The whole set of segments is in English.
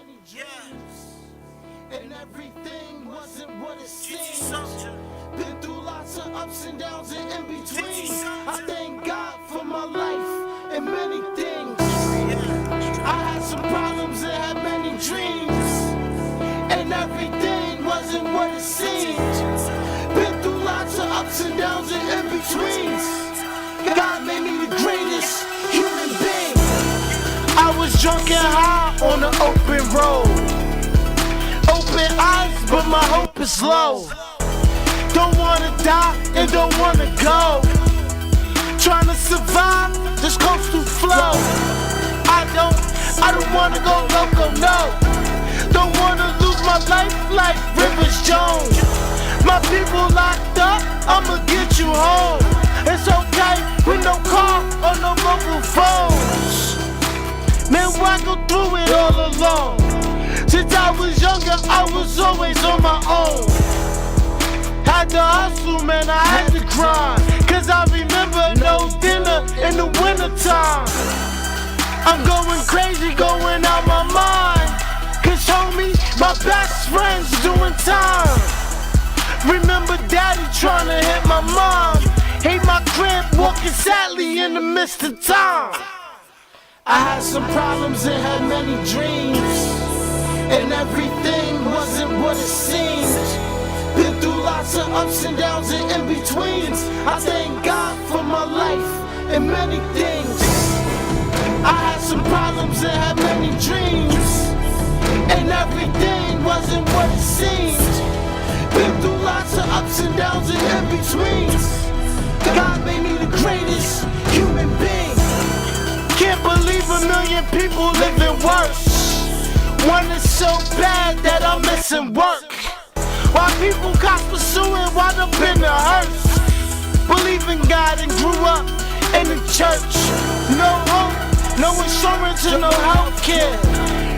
many dreams, and everything wasn't what it seemed. Been through lots of ups and downs and in between. I thank God for my life and many things. I had some problems and had many dreams, and everything wasn't what it seemed. Been through lots of ups and downs and in betweens. God made me the greatest human being. I was drunk and high on the open road. Open eyes, but my hope is low. Don't wanna die and don't wanna go. Trying to survive this coastal flow. I don't wanna go loco, no. Don't wanna lose my life like Rivers Jones. My people locked up, I'ma get you home. It's okay with no car or no mobile phones. Man, why go through it all alone? Since I was younger, I was always on my own. Had to hustle, man, I had to grind. Cause I remember no dinner in the wintertime. I'm going crazy, going out my mind. Cause homie, my best friend's doing time. Remember daddy trying to hit my mom. Hate my crib, walking sadly in the midst of time. I had some problems and had many dreams, and everything wasn't what it seemed. Been through lots of ups and downs and in-betweens. I thank God for my life and many things. I had some problems and had many dreams, and everything wasn't what it seemed. Been through lots of ups and downs and in-betweens. God made me the greatest human being. Can't believe a million people living worse. One is so bad that I'm missing work. While people got pursuing, wound up in the hearse. Believe in God and grew up in the church. No hope, no insurance and no health care.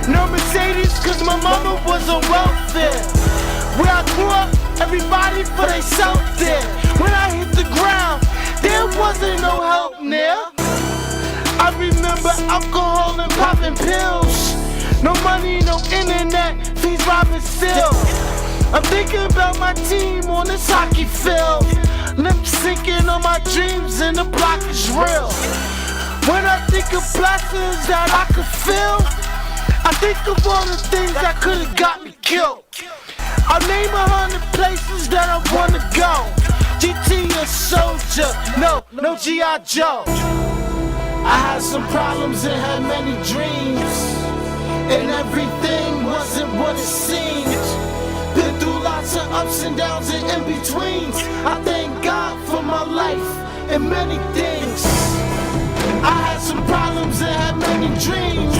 No Mercedes cause my mama was on welfare. Where I grew up, everybody for theyself there. When I hit the ground, there wasn't no help near. I remember alcohol and popping pills. No money, no internet, fees robbing still. I'm thinking about my team on this hockey field. Lip syncing on my dreams and the block is real. When I think of blessings that I could feel, I think of all the things that could've got me killed. I'll name 100 places that I wanna go. GT a soldier, no G.I. Joe. I had some problems and had many dreams, and everything wasn't what it seemed. Been through lots of ups and downs and in-betweens. I thank God for my life and many things. I had some problems and had many dreams,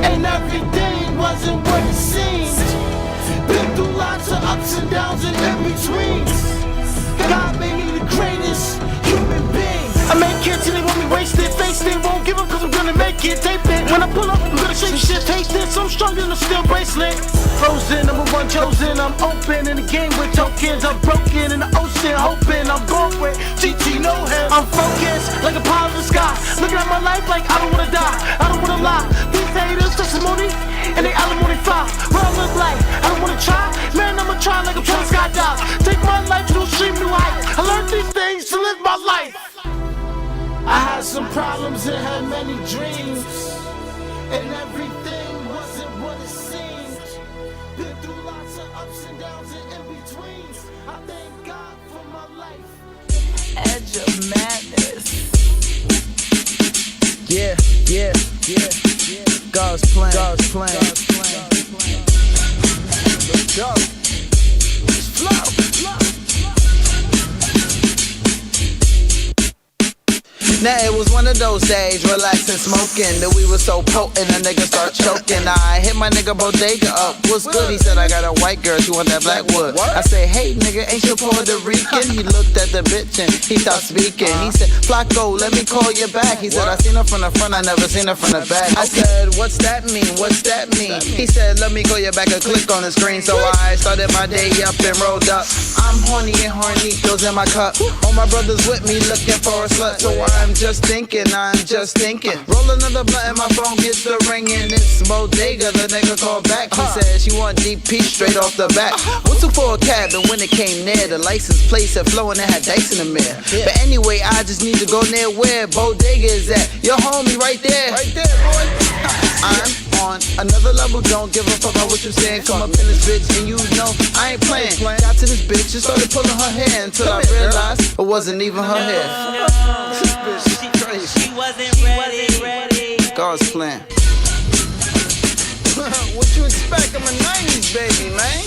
and everything wasn't what it seemed. Been through lots of ups and downs and in-betweens. God made me the greatest human being. I make kids and they want me wasted, face they won't give up cause I'm gonna make it, tape it. When I pull up, I'm gonna shake shit, take this, I'm stronger than a steel bracelet. Frozen, number one chosen, I'm open in the game with tokens. I'm broken in the ocean, hoping I'm going with GT, know him. I'm focused like a pile in the sky, looking at my life like I don't wanna die, I don't wanna lie. These haters testimony, and they alimony file. What I look like, I don't wanna try, man I'ma try like I'm trying to skydive. Take my life to a extreme new height, I learned these things to live my life. I had some problems and had many dreams, and everything wasn't what it seemed. Been through lots of ups and downs and in-betweens. I thank God for my life. Edge of madness. Yeah. God's plan. Let's go. Let's flow. Now it was one of those days, relaxing, smoking, that we were so potent, a nigga start choking. I hit my nigga Bodega up, what's good? He said, I got a white girl, she want that black wood. I said, hey nigga, ain't you Puerto Rican? He looked at the bitch and he stopped speaking. He said, Flacco, let me call you back. He said, I seen her from the front, I never seen her from the back. I said, what's that mean? What's that mean? He said, let me call you back and click on the screen. So I started my day up and rolled up. I'm horny and horny, those in my cup. All my brothers with me looking for a slut, so I'm just thinking. Roll another blunt and my phone gets to ringing. It's bodega, the nigga called back. He said she want DP straight off the bat. Whistle for a cab, and when it came near, the license plate said flow and it had dice in the mirror. But anyway, I just need to go near where bodega is at. Your homie right there. Right there, boy. I'm on another level, don't give a fuck about what you saying. Come up in this bitch and you know I ain't playing. Got to this bitch and started pulling her hair until I realized it wasn't even her hair. This bitch is crazy. She wasn't ready. God's plan. What you expect? I'm a 90s baby, man.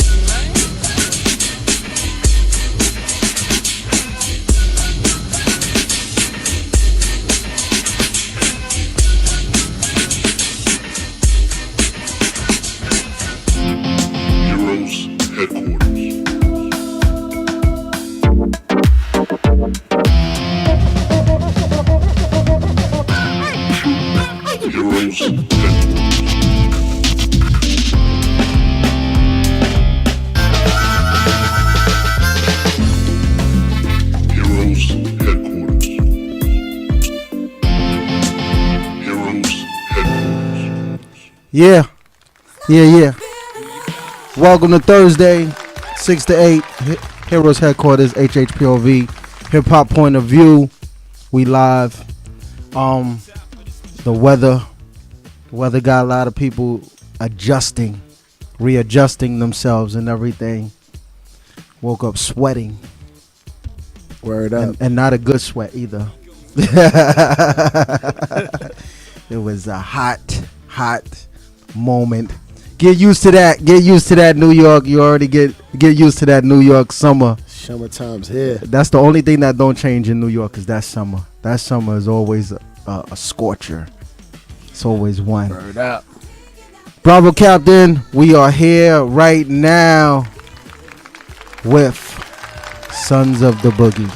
Yeah. Welcome to Thursday, 6 to 8. Heroes Headquarters, HHPOV, HipHop Point of View. We live. The weather got a lot of people readjusting themselves and everything. Woke up sweating. Word up. And not a good sweat either. It was a hot moment. Get used to that, New York. You already get used to that New York summer. Summertime's here. That's the only thing that don't change in New York is that summer. That summer is always a scorcher. It's always one. Word up. Bravo Captain, we are here right now with Sons of the Boogie.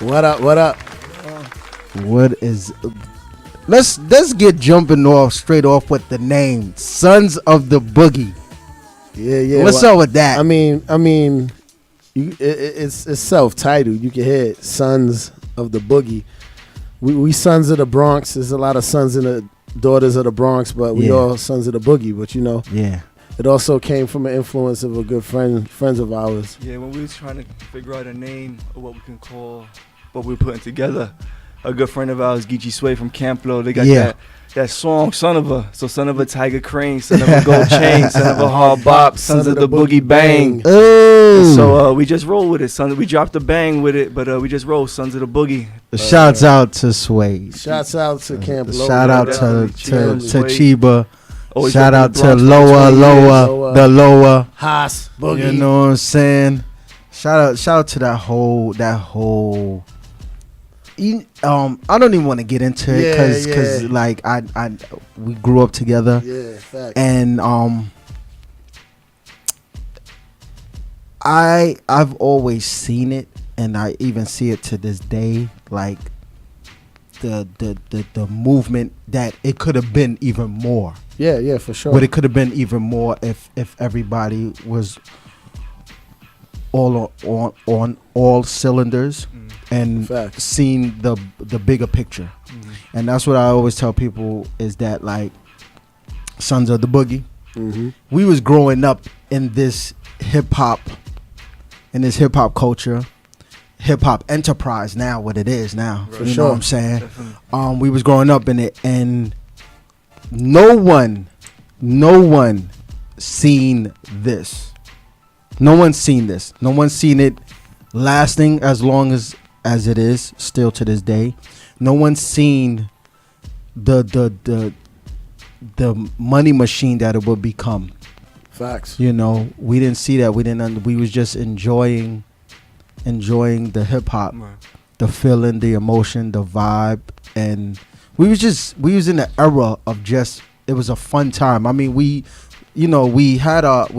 What up? What is... Let's get jumping off straight off with the name Sons of the Boogie. Yeah. What's up with that? I mean, it's self-titled. You can hear it, Sons of the Boogie. We sons of the Bronx. There's a lot of sons and the daughters of the Bronx, but we all sons of the Boogie. But it also came from an influence of a good friends of ours. Yeah, when we was trying to figure out a name of what we can call what we're putting together. A good friend of ours, Geechee Sway from Camp Lo, they got that song, Son of a Tiger Crane, Son of a Gold Chain, Son of a Hard Bop, Sons of the Boogie Bang. So we just roll with it, we dropped the bang with it, but we just roll Sons of the Boogie. Shouts out to Sway. Shouts out to Camp Lo. Shout out to Chiba. Always shout out to the Lower Haas Boogie. You know what I'm saying? Shout out to that whole. I don't even want to get into it because like we grew up together. Yeah, fact. And I've always seen it, and I even see it to this day. Like the movement that it could have been even more. Yeah, for sure. But it could have been even more if everybody was all on all cylinders. And seeing the bigger picture. And that's what I always tell people is that, like, Sons of the Boogie, we was growing up in this hip-hop culture, hip-hop enterprise now, what it is now. For you sure. know what I'm saying? We was growing up in it, and no one seen this. No one's seen this. No one's seen it lasting as long as it is still to this day. No one's seen the money machine that it would become. Facts. You know, we didn't see that. We was just enjoying the hip hop, the feeling, the emotion, the vibe, and we was in the era of just, it was a fun time. I mean, we had our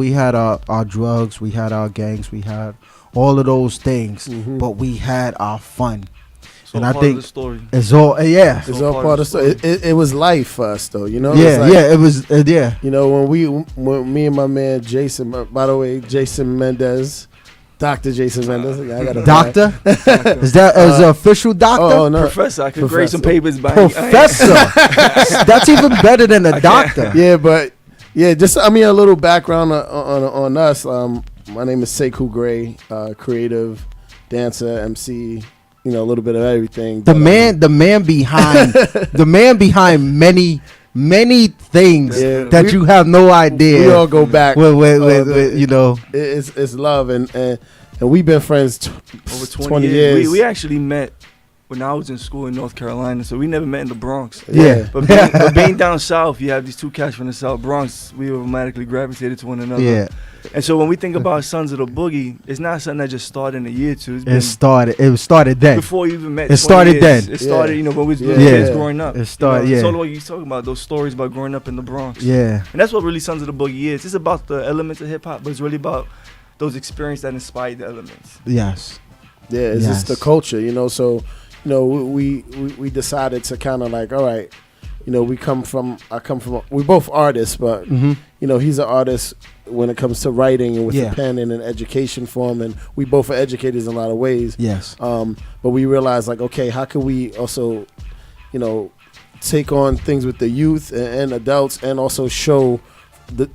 drugs, we had our gangs, we had all of those things, but we had our fun. And I think it's all it's all part of the story. It was life for us, though. You know. It was. You know, when me and my man Jason, by the way, Jason Mendez, Dr. Jason Mendez. I got a doctor. Is that as an official doctor? Oh no, Professor. I could grade some papers by Professor. That's even better than a doctor. Yeah, but Yeah, just a little background on us. My name is Seku Grey, creative, dancer, MC. A little bit of everything. The man behind many things that you have no idea. We all go back. It's love and we've been friends over 20 years. We actually met when I was in school in North Carolina, so we never met in the Bronx. Yeah. But being down south, you have these two cats from the South Bronx. We automatically gravitated to one another. Yeah. And so when we think about Sons of the Boogie, it's not something that just started in a year or two. It started then. Before you even met. It started then. It started, when we was little kids growing up. It started, So what you talking about, those stories about growing up in the Bronx. Yeah. And that's what really Sons of the Boogie is. It's about the elements of hip hop, but it's really about those experiences that inspired the elements. Yes. Yeah, it's just the culture, So, we decided to kind of like, all right, we we're both artists, but he's an artist when it comes to writing and with the pen and an education form, and we both are educators in a lot of ways. Yes. But we realized like, okay, how can we also, take on things with the youth and adults, and also show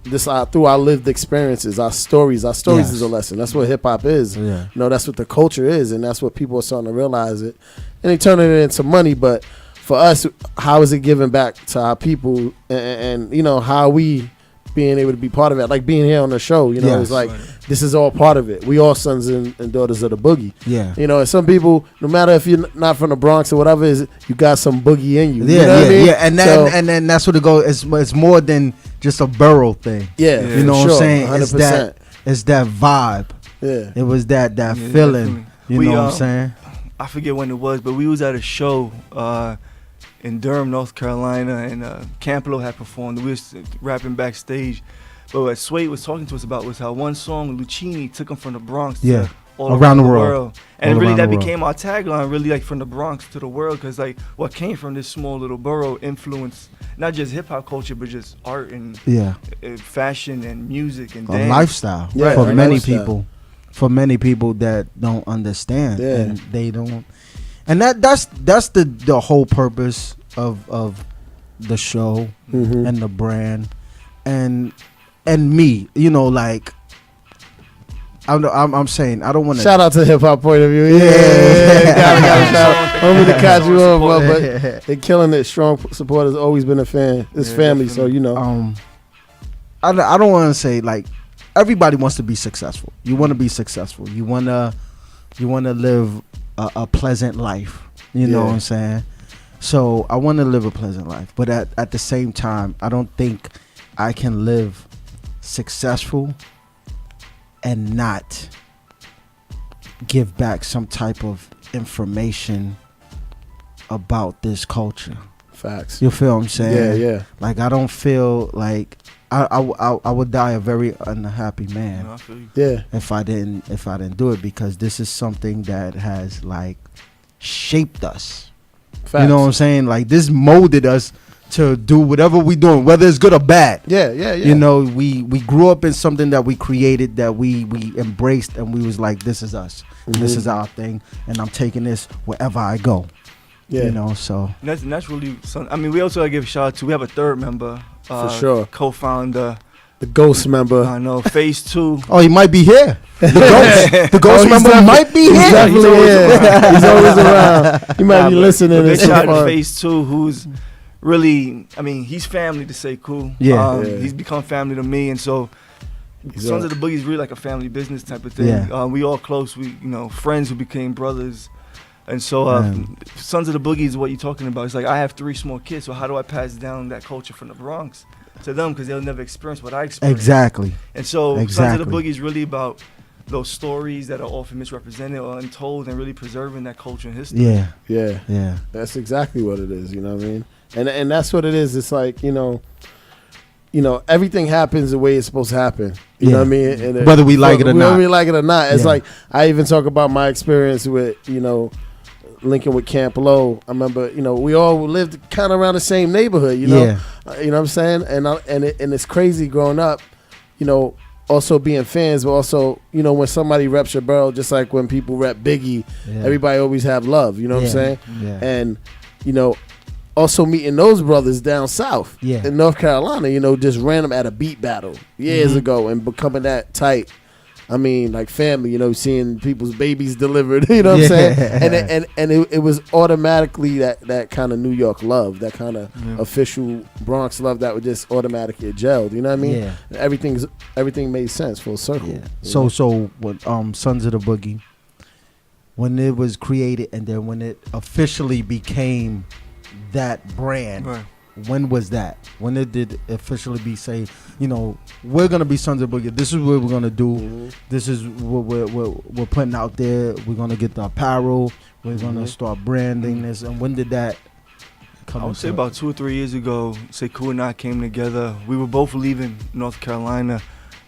this through our lived experiences, our stories. Our stories is a lesson. That's what hip hop is. Yeah. That's what the culture is, and that's what people are starting to realize it, and they turning it into money. But for us, how is it giving back to our people, and how are we being able to be part of it? Like being here on the show, it's like this is all part of it. We all sons and daughters of the boogie. Yeah. And some people, no matter if you're not from the Bronx or whatever, you got some boogie in you. Yeah, you know what I mean? And then that's what it goes. It's more than just a borough thing. Yeah, you know what I'm saying? 100%. It's that vibe. Yeah. It was that feeling. Definitely. You know what I'm saying? I forget when it was, but we was at a show in Durham, North Carolina, and Camplo had performed. We was rapping backstage. But what Sway was talking to us about was how one song, Lucchini, took him from the Bronx to all around the world. And really that became our tagline, really like from the Bronx to the world, because like what came from this small little borough influenced not just hip-hop culture, but just art and fashion and music and dance. A lifestyle for many people. For many people that don't understand and they don't. And that's the whole purpose of the show and the brand and me, like I'm saying I don't want to shout out to HipHop Point of View. Gotta shout out. I'm gonna catch you off, but they're killing it. Strong supporters, always been a fan. It's family, definitely. so I don't want to say like everybody wants to be successful. You want to be successful. You wanna live a pleasant life. You know what I'm saying? So I want to live a pleasant life, but at the same time, I don't think I can live successful and not give back some type of information about this culture. Facts. You feel what I'm saying? Yeah. Like I don't feel like I would die a very unhappy man. I feel you. Yeah. If I didn't do it, because this is something that has like shaped us. Facts. You know what I'm saying? Like this molded us to do whatever we doing, whether it's good or bad. Yeah. We grew up in something that we created, that we embraced, and we was like, this is us. This is our thing, and I'm taking this wherever I go. Yeah. So and that's really something. I mean, we also gotta give a shout out to, we have a third member, for sure, co-founder, the ghost member. I know, Phase 2. Oh, he might be here. The ghost member might be He's here. definitely here. He's always around. He might be listening. Big shout out to Phase 2, who's really, I mean, he's family to Seku. He's become family to me, and so Sons of the Boogie is really like a family business type of thing. Yeah. We all close. We friends who became brothers. And so Sons of the Boogie is what you're talking about. It's like I have 3 small kids, so how do I pass down that culture from the Bronx to them, because they'll never experience what I experienced. Exactly. And so Sons of the Boogie is really about those stories that are often misrepresented or untold, and really preserving that culture and history. Yeah. That's exactly what it is. You know what I mean? And that's what it is. It's like everything happens the way it's supposed to happen. You know what I mean? And whether we like it or not. Whether we like it or not. It's like I even talk about my experience with linking with Camp Low. I remember, we all lived kind of around the same neighborhood, you know what I'm saying? And it's crazy growing up, also being fans, but also, when somebody reps your borough, just like when people rep Biggie, everybody always have love, you know what I'm saying? Yeah. And, also meeting those brothers down south Yeah. in North Carolina, you know, just ran them at a beat battle years ago and becoming that tight. I mean, like family, you know, seeing people's babies delivered, you know what I'm saying? And it was automatically that kind of New York love, that kind of official Bronx love that would just automatically gelled, you know what I mean? Yeah. Everything made sense, full circle. Yeah. So with Sons of the Boogie, when it was created and then when it officially became that brand, Right. when was that? When it did officially be say, you know, we're gonna be Sons of the Boogie. This is what we're gonna do. This is what we're putting out there. We're gonna get the apparel. We're gonna start branding this. And when did that come? I would say about 2 or 3 years ago, Seku and I came together. We were both leaving North Carolina.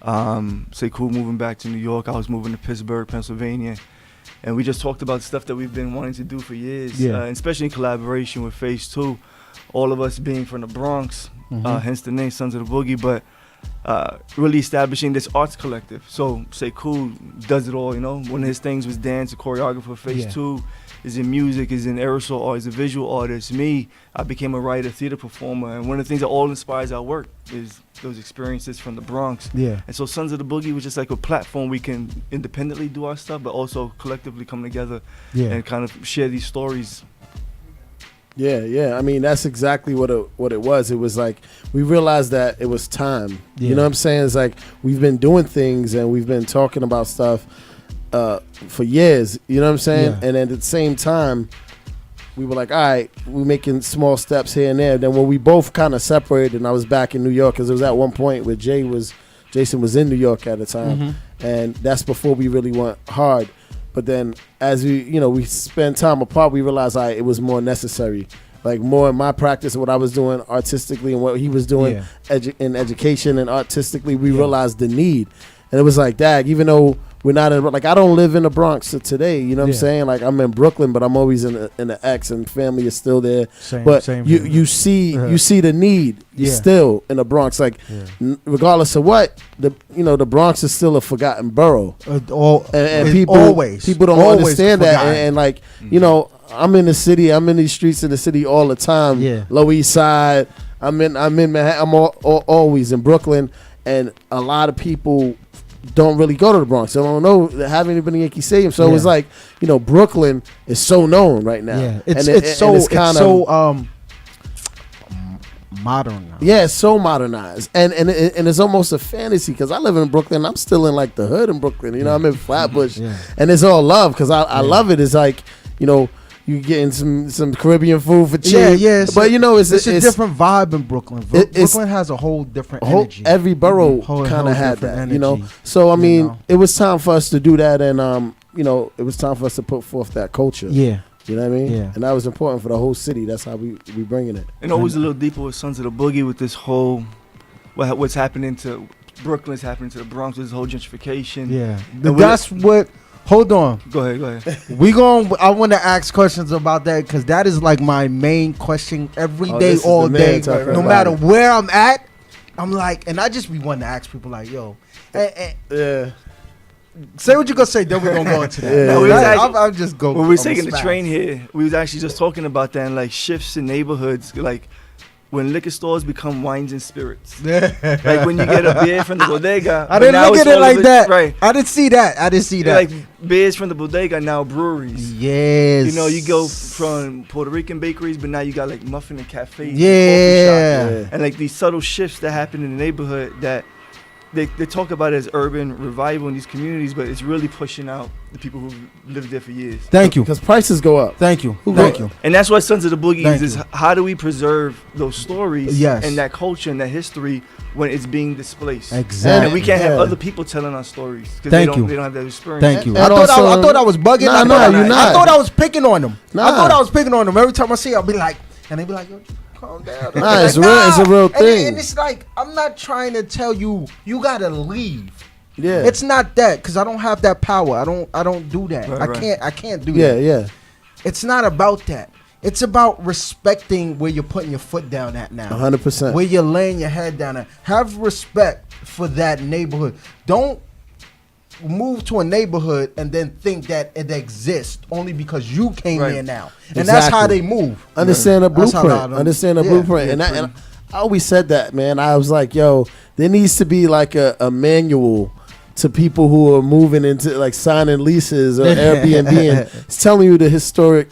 Seku moving back to New York. I was moving to Pittsburgh, Pennsylvania. And we just talked about stuff that we've been wanting to do for years, and especially in collaboration with Phase 2. All of us being from the Bronx, hence the name Sons of the Boogie, but really establishing this arts collective. So Seku does it all, you know. One of his things was dance, a choreographer. Phase 2 is in music, is in aerosol art, is a visual artist. Me, I became a writer, theater performer, and one of the things that all inspires our work is those experiences from the Bronx. Yeah. And so Sons of the Boogie was just like a platform we can independently do our stuff, but also collectively come together and kind of share these stories. Yeah. I mean, that's exactly what it was. It was like we realized that it was time. Yeah. You know what I'm saying? It's like we've been doing things and we've been talking about stuff for years. You know what I'm saying? Yeah. And at the same time, we were like, all right, we're making small steps here and there. Then when we both kind of separated, and I was back in New York, because it was at one point where Jason was in New York at the time, and that's before we really went hard. But then as we spend time apart, we realized it was more necessary. Like more in my practice of what I was doing artistically and what he was doing in education and artistically, we realized the need. And it was like, dag, even though we're not in, like, I don't live in the Bronx today, you know what I'm saying? Like, I'm in Brooklyn, but I'm always in the X, and family is still there. But you see the need still in the Bronx. Like, regardless of what, the Bronx is still a forgotten borough. And people don't understand that. And like, you know, I'm in the city. I'm in these streets of the city all the time. Yeah. Lower East Side. I'm in Manhattan. I'm always in Brooklyn, and a lot of people don't really go to the Bronx. They don't know, they haven't even been to Yankee Stadium. So it's like, you know, Brooklyn is so known right now. Yeah, it's so modernized. Yeah, it's so modernized, and it's almost a fantasy because I live in Brooklyn. I'm still in like the hood in Brooklyn. You know, I'm in Flatbush, and it's all love because I love it. It's like, you know, you getting some Caribbean food for cheap. Yeah. But you know, it's a different vibe in Brooklyn. Brooklyn has a whole different energy. Every borough kind of had that, energy, you know. So I mean, it was time for us to do that, and you know, it was time for us to put forth that culture. Yeah. You know what I mean? Yeah. And that was important for the whole city. That's how we bringing it. And always a little deeper with Sons of the Boogie, with this whole what's happening to Brooklyn's happening to the Bronx, with this whole gentrification. Yeah. That's what. Hold on. Go ahead. I want to ask questions about that because that is like my main question every day, all day. No matter where I'm at, I'm like, and I just be wanting to ask people like, yo, say what you gonna say, then we're gonna go into that. I'll just go. When we were taking the train here, we was actually just talking about that and like shifts in neighborhoods, like when liquor stores become wines and spirits. Like when you get a beer from the bodega. I didn't look at it like that. Right. I didn't see that. Like beers from the bodega, now breweries. Yes. You know, you go from Puerto Rican bakeries, but now you got like muffin and cafes. Yeah. And like these subtle shifts that happen in the neighborhood that they talk about it as urban revival in these communities, but it's really pushing out the people who lived there for years. Thank you. Because prices go up. Thank you. Thank you. And that's what Sons of the Boogie is how do we preserve those stories and that culture and that history when it's being displaced? Exactly. And we can't have other people telling our stories because they don't have that experience. Thank you. I thought I was bugging. You're not. I thought I was picking on them. Every time I see it, I'll be like, and they be like, yo, calm down. It's a real thing. And it's like, I'm not trying to tell you gotta leave. Yeah. It's not that, because I don't have that power. I don't do that. I can't do that. Yeah. It's not about that. It's about respecting where you're putting your foot down at now. 100%. Where you're laying your head down at. Have respect for that neighborhood. Don't move to a neighborhood and then think that it exists only because you came Right. there now, and that's how they move. Understand the That's how blueprint. a lot of them- Understand the yeah, blueprint. yeah, And pretty- I always said that, man. I was like, yo, there needs to be like a manual to people who are moving into like signing leases or Airbnb, and it's telling you the historic,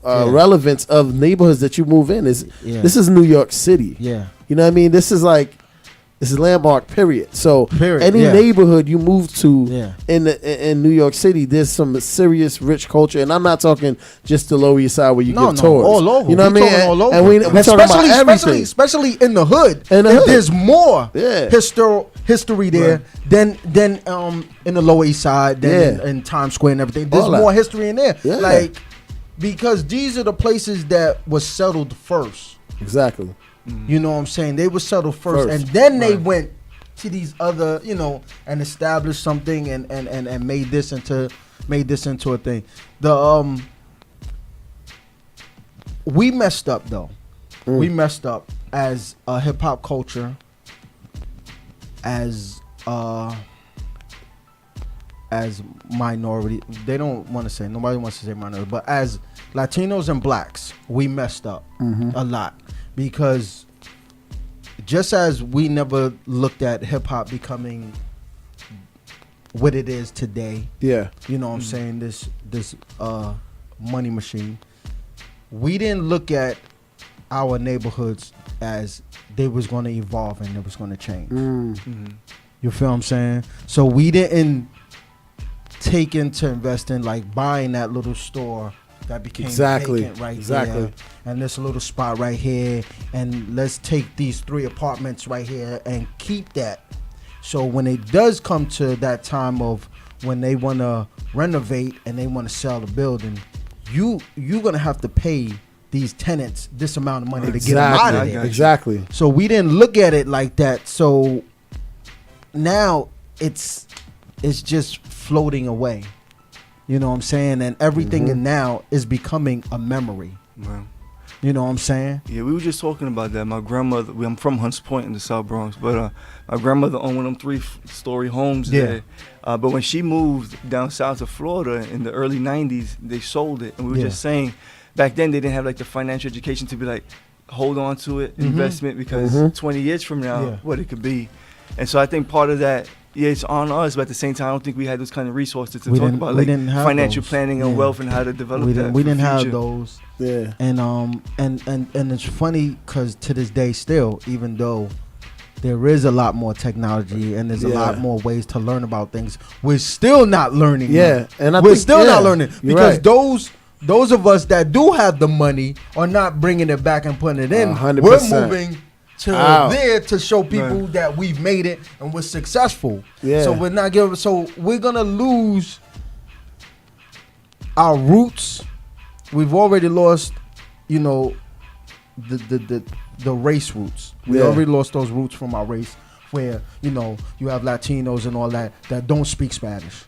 relevance of neighborhoods that you move in. This is New York City. Yeah. You know what I mean? This is landmark, period. So any yeah. neighborhood you move to Yeah. in New York City, there's some serious rich culture, and I'm not talking just the Lower East Side where you give tours. all over. You know what I mean? Talking all over. And we talking about everything. especially in the hood. In the hood. There's more Yeah. history there than in the Lower East Side, than in Times Square and everything. There's All that. more history in there. Yeah. Like, because these are the places that was settled first. Exactly. You know what I'm saying? They were settled first. First. And then they went to these other, and established something and made this into a thing. We messed up though. We messed up as a hip hop culture, as minority. Nobody wants to say minority, but as Latinos and blacks, we messed up a lot, because just as we never looked at hip hop becoming what it is today, Yeah. you know what I'm saying, this money machine, we didn't look at our neighborhoods as they was going to evolve and it was going to change. You feel what I'm saying? So we didn't take into investing, like buying that little store that became vacant right here, and this little spot right here, and let's take these 3 apartments right here and keep that. So when it does come to that time of when they want to renovate and they want to sell the building, you're gonna have to pay these tenants this amount of money to get them out of there. Exactly. So we didn't look at it like that. So now it's just floating away. You know what I'm saying? And everything in now is becoming a memory. Man. You know what I'm saying? Yeah, we were just talking about that. My grandmother, I'm from Hunts Point in the South Bronx, but my grandmother owned one of them 3-story homes there. But when she moved down south to Florida in the early 90s, they sold it. And we were just saying, back then they didn't have like the financial education to be like, hold on to it, investment, because 20 years from now, what it could be. And so I think part of that, it's on us, but at the same time, I don't think we had those kind of resources to talk about like financial planning and wealth and how to develop that. We didn't have those. Yeah. And it's funny because to this day still, even though there is a lot more technology and there's a lot more ways to learn about things, we're still not learning. And we're still not learning, because those of us that do have the money are not bringing it back and putting it in. 100%. We're moving to there to show people that we've made it and we're successful. So we're not giving. So we're gonna lose our roots. We've already lost, the race roots. We already lost those roots from our race, where you have Latinos and all that don't speak Spanish.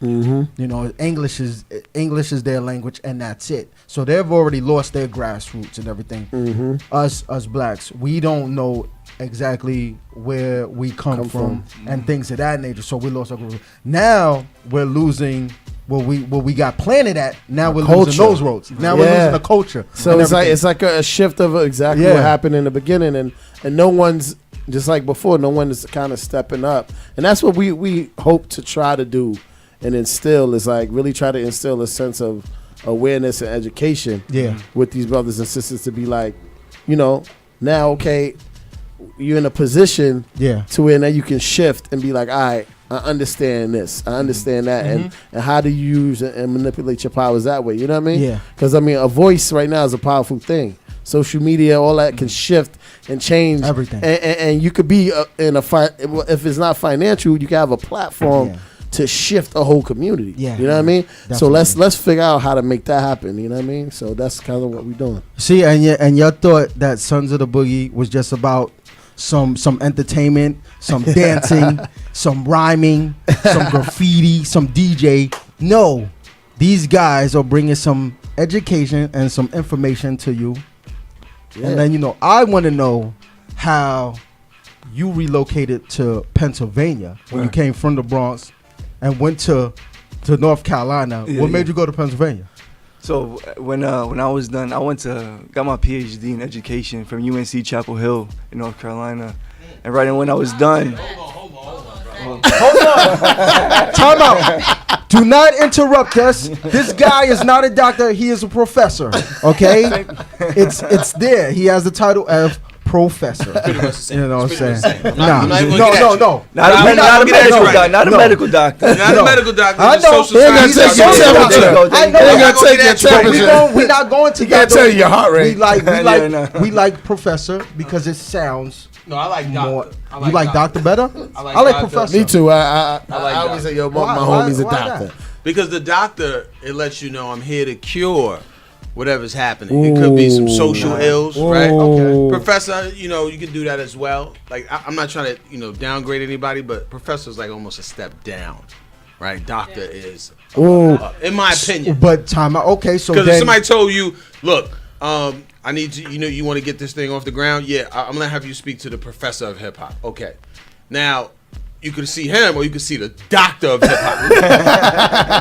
English is their language, and that's it. So they've already lost their grassroots and everything. Us blacks, we don't know exactly where we come from and things of that nature. So we lost our group. Now we're losing where we got planted at. Now we're losing those roads. Now we're losing the culture. So it's like a shift of exactly what happened in the beginning, and no one's, just like before, no one is kind of stepping up. And that's what we hope to try to do and instill, is like really try to instill a sense of awareness and education with these brothers and sisters, to be like, now, okay, you're in a position to where now you can shift and be like, all right, I understand this, I understand that, and how to use and manipulate your powers that way. You know what I mean? Because a voice right now is a powerful thing. Social media, all that can shift and change everything. And you could be if it's not financial, you can have a platform to shift a whole community. You know what I mean? Definitely. So let's figure out how to make that happen. You know what I mean? So that's kind of what we're doing. See, and y'all thought that Sons of the Boogie was just about some entertainment, some dancing, some rhyming, some graffiti, some DJ. No, these guys are bringing some education and some information to you. And then, I want to know how you relocated to Pennsylvania when you came from the Bronx and went to North Carolina. What made you go to Pennsylvania? So when I was done, I got my PhD in education from UNC Chapel Hill in North Carolina, and right when I was done. Hold on. Time out. Do not interrupt us. This guy is not a doctor. He is a professor. Okay? It's there. He has the title of professor. You know what I'm saying? No. Not a medical doctor. Not a medical doctor. I know. He's a social doctor. I know. They're gonna take your temperature. We're not going to Can't tell you your heart rate. We like professor because it sounds. No, I like doctor. You like doctor better? I like professor. Me too. I like always say, yo, my Why- homie's a why doctor. that? Because the doctor, it lets you know I'm here to cure whatever's happening. It could be some social ills, right? Okay. Professor, you can do that as well. Like I'm not trying to, downgrade anybody, but professor's like almost a step down, right? Doctor is, in my opinion. But time out. Okay, so Because if then somebody told you, look, I need to, you want to get this thing off the ground? Yeah, I'm going to have you speak to the professor of hip hop. Okay. Now, you could see him or you could see the doctor of hip hop.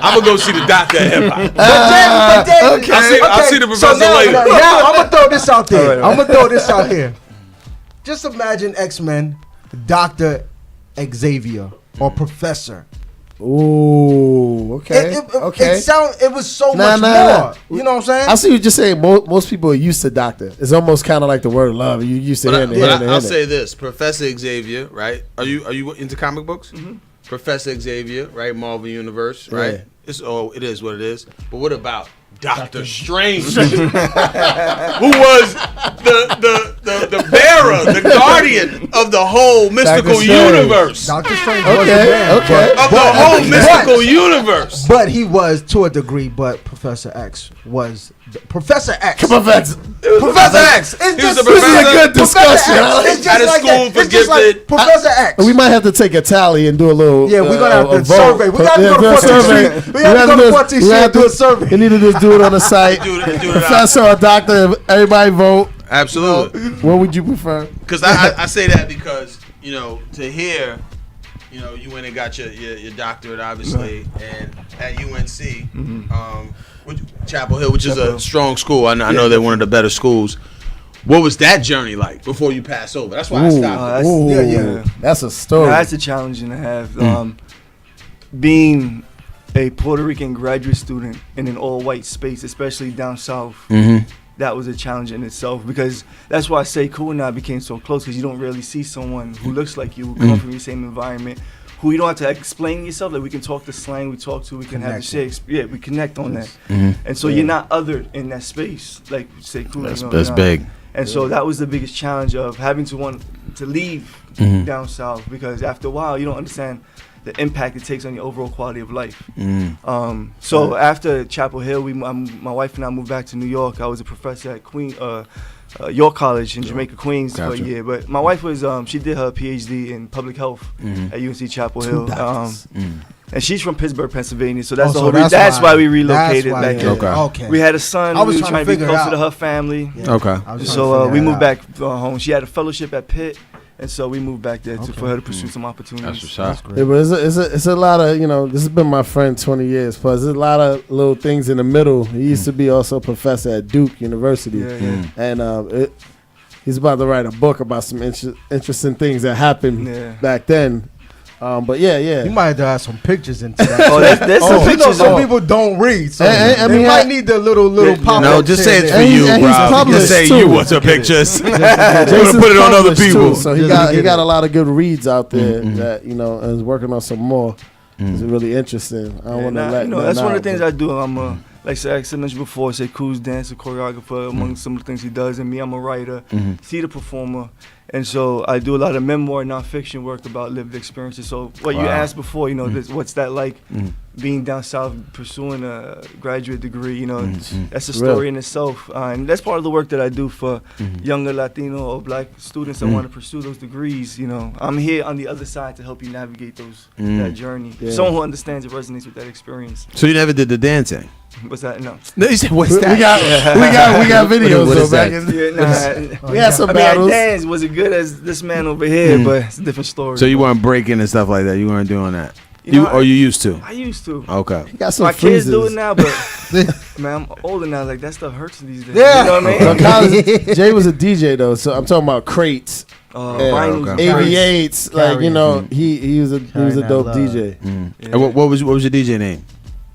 I'm going to go see the doctor of hip hop. But then, I'll see the professor later. Now I'm gonna throw this out there. I'm gonna throw this out here. Just imagine X-Men, Dr. Xavier or Professor. Ooh, okay. It was so much more. You know what I'm saying? I see you just saying most people are used to doctor. It's almost kind of like the word love. You used to hearing it. I'll say this: Professor Xavier, right? Are you into comic books? Mm-hmm. Professor Xavier, right? Marvel Universe, right? Yeah. It is what it is. But what about Doctor Strange, who was the bearer, the guardian of the whole mystical universe? Dr. Strange was a man. Of the whole mystical universe. But he was to a degree, but Professor X was Professor X. Professor X. This is a good discussion. It's just At a like school that. for It's just gifted. like Professor X. We might have to take a tally and do a little. Yeah, we're gonna have to vote. survey. We gotta go to 14th Street. We have to go to 14th Street and do a survey. We need to just do it on the site. Do it Professor or doctor, everybody vote. Absolutely. What would you prefer? Because I say that because, to hear, you went and got your doctorate, obviously, and at UNC, Chapel Hill, which is a strong school. I know they're one of the better schools. What was that journey like before you pass over? That's why I stopped. That's a story. That's a challenge and a half. Being a Puerto Rican graduate student in an all-white space, especially down south, that was a challenge in itself, because that's why Seku and I became so close, because you don't really see someone who looks like you, who comes from the same environment, who you don't have to explain yourself. Like, we can talk the slang, we can have the shit. Yeah, we connect on that. And so you're not othered in that space, like Seku. That's big. And so that was the biggest challenge of having to want to leave down south, because after a while you don't understand the impact it takes on your overall quality of life. So after Chapel Hill, my wife and I moved back to New York. I was a professor at York College in Jamaica, Queens for a year. But my wife was she did her PhD in public health at UNC Chapel Hill. And she's from Pittsburgh, Pennsylvania, so that's the whole reason. That's why we relocated back here. Okay. We had a son. I was we were trying to be closer to her family. Yeah. Okay. So we moved back home. She had a fellowship at Pitt, and so we moved back there for her to pursue some opportunities. That's great. Yeah, but it's a lot of, this has been my friend 20 years plus. There's a lot of little things in the middle. He used to be also a professor at Duke University, and he's about to write a book about some interesting things that happened back then. But yeah. You might have to add some pictures into that. There's some pictures. Some people don't read, so they might need the little pop. No, just say it's for you, bro. Just say you want some pictures. I'm gonna put it on other people. So he got a lot of good reads out there that and is working on some more. It's really interesting. I don't want to let. That's one of the things I do. I'm like I mentioned before, Seku's dancer, choreographer, among some of the things he does, and me, I'm a writer, theater performer, and so I do a lot of memoir, nonfiction work about lived experiences. So what you asked before, what's that like, being down south, pursuing a graduate degree, that's a story in itself, and that's part of the work that I do for younger Latino or Black students that want to pursue those degrees. I'm here on the other side to help you navigate that journey. Someone who understands and resonates with that experience. So you never did the dancing? What's that? No. You said, what's that? We got videos. What is back that? We had some I battles. dance was as good as this man over here, but it's a different story. So you weren't breaking and stuff like that? You weren't doing that? Or you used to? I used to. Okay. You got some My kids do it freezes. now, but man, I'm older now. Like that stuff hurts these days. Yeah. You know what I So mean? college, Jay was a DJ though, so I'm talking about crates, Vinyls and AV8s. Like you know, he was a Carrying that dope love. DJ. Yeah. And what was your DJ name?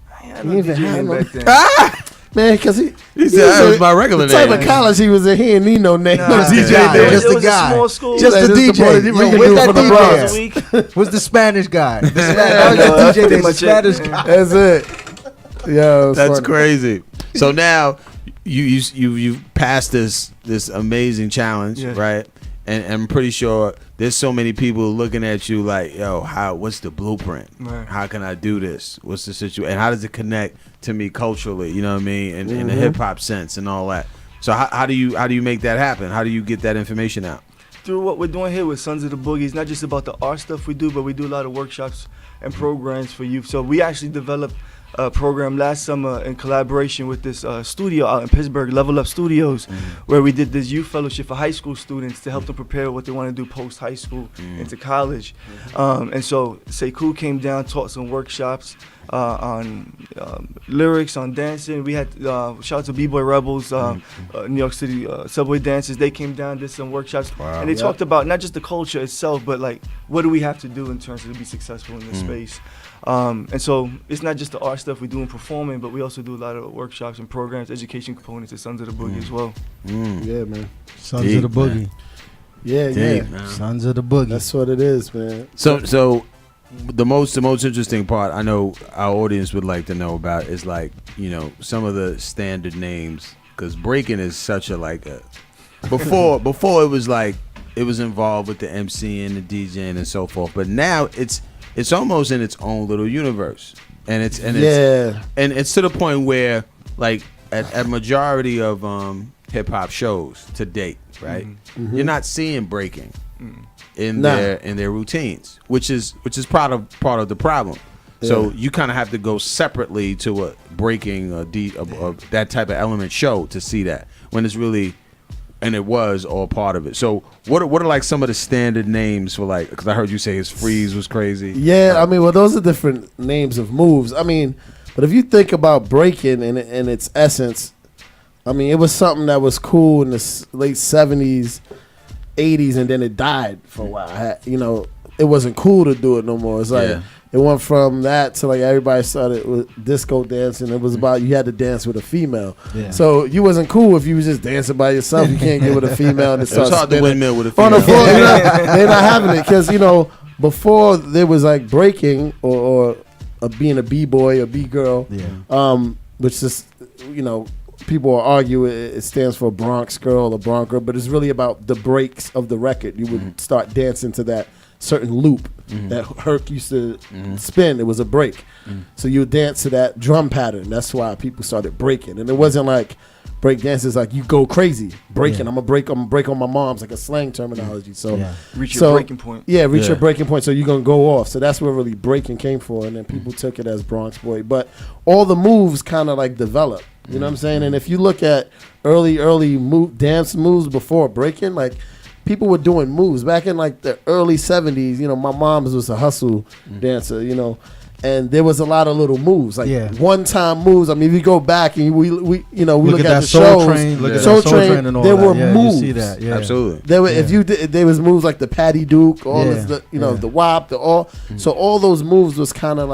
I had He no even DJ had name no- back then. Man, because he said that was my regular the type name. of college he was in, he didn't need no name. Nah, no nah, DJ nah, name. just it the was guy. a small school. Just Like, the this the boy DJ. that Yo, we can where's do that for the DJ Bronx. at? a week. Was the Spanish guy? That was Yeah, the DJ pretty name, the much it. Spanish guy. That's it. Yo, it's That's funny. crazy. So now you passed this amazing challenge, Yeah. right? And I'm pretty sure there's so many people looking at you like, yo, what's the blueprint? Right. How can I do this? What's the situation? And how does it connect to me culturally? You know what I mean? And in the hip hop sense and all that. So how do you make that happen? How do you get that information out? Through what we're doing here with Sons of the Boogie, it's not just about the art stuff we do, but we do a lot of workshops and programs for youth. So we actually developed a program last summer in collaboration with this studio out in Pittsburgh, Level Up Studios, where we did this youth fellowship for high school students to help them prepare what they want to do post high school into college. And so Seku came down, taught some workshops on lyrics, on dancing. We had shout out to BBoy Rebels, New York City subway dancers. They came down, did some workshops, and they talked about not just the culture itself, but like what do we have to do in terms of to be successful in this space. And so it's not just the art stuff we do in performing, but we also do a lot of workshops and programs, education components at Sons of the Boogie as well. Yeah, man. Sons Deep, of the Boogie. Yeah, Deep, yeah. man. Sons of the Boogie. That's what it is, man. So the most interesting part I know our audience would like to know about is like, you know, some of the standard names, because breaking is such a before it was like it was involved with the MCing, the DJing and so forth, but now it's almost in its own little universe, and it's to the point where like at majority of hip hop shows to date, right? You're not seeing breaking in their routines, which is part of the problem. So you kind of have to go separately to a breaking that type of element show to see that, when it's really, and it was all part of it. So what are like some of the standard names for, like, because I heard you say his freeze was crazy. Yeah, I mean, well, those are different names of moves. I mean, but if you think about breaking in its essence, I mean, it was something that was cool in the late 70s, 80s, and then it died for a while. You know, it wasn't cool to do it no more. It's like it went from that to like everybody started with disco dancing. It was about you had to dance with a female. Yeah. So you wasn't cool if you was just dancing by yourself. You can't get with a female and it starts hard to spinning windmill with a on female. the floor. They're not having it because, you know, before there was like breaking or being a b-boy or b-girl, which is, you know, people will argue it stands for Bronx girl or Bronx girl, but it's really about the breaks of the record. You would start dancing to that certain loop that Herc used to spin. It was a break. So you would dance to that drum pattern. That's why people started breaking. And it wasn't like break dance is like you go crazy. Breaking. I'm gonna break on my mom's, like a slang terminology. So reach your breaking point. Yeah, reach your breaking point. So you're gonna go off. So that's where really breaking came for, and then people took it as Bronx Boy. But all the moves kind of like developed. You know what I'm saying? And if you look at early dance moves before breaking, like people were doing moves back in like the early 70s. You know, my mom's was a hustle dancer. You know, and there was a lot of little moves, like one-time moves. I mean, if you go back and we look at the Soul shows, Train, look at Soul that Soul Train, Train and all there that. were Yeah, moves. you see that, yeah. Absolutely. There were there was moves like the Patty Duke, all this, the WAP, the all. So all those moves was kind of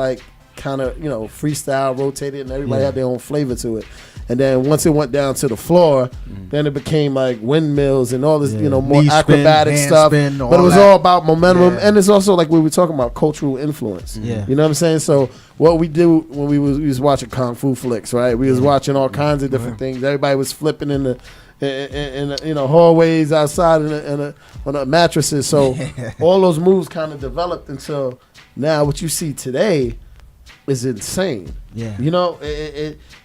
freestyle, rotated, and everybody had their own flavor to it. And then once it went down to the floor, then it became like windmills and all this, more Knee spin, acrobatic hand stuff. spin, But it was all about momentum, and it's also like we were talking about cultural influence. Yeah. You know what I'm saying? So what we do when we was watching kung fu flicks, right? We was watching all kinds of different things. Everybody was flipping in the hallways outside on the mattresses. So all those moves kind of developed until now. What you see today is insane. Yeah. You know,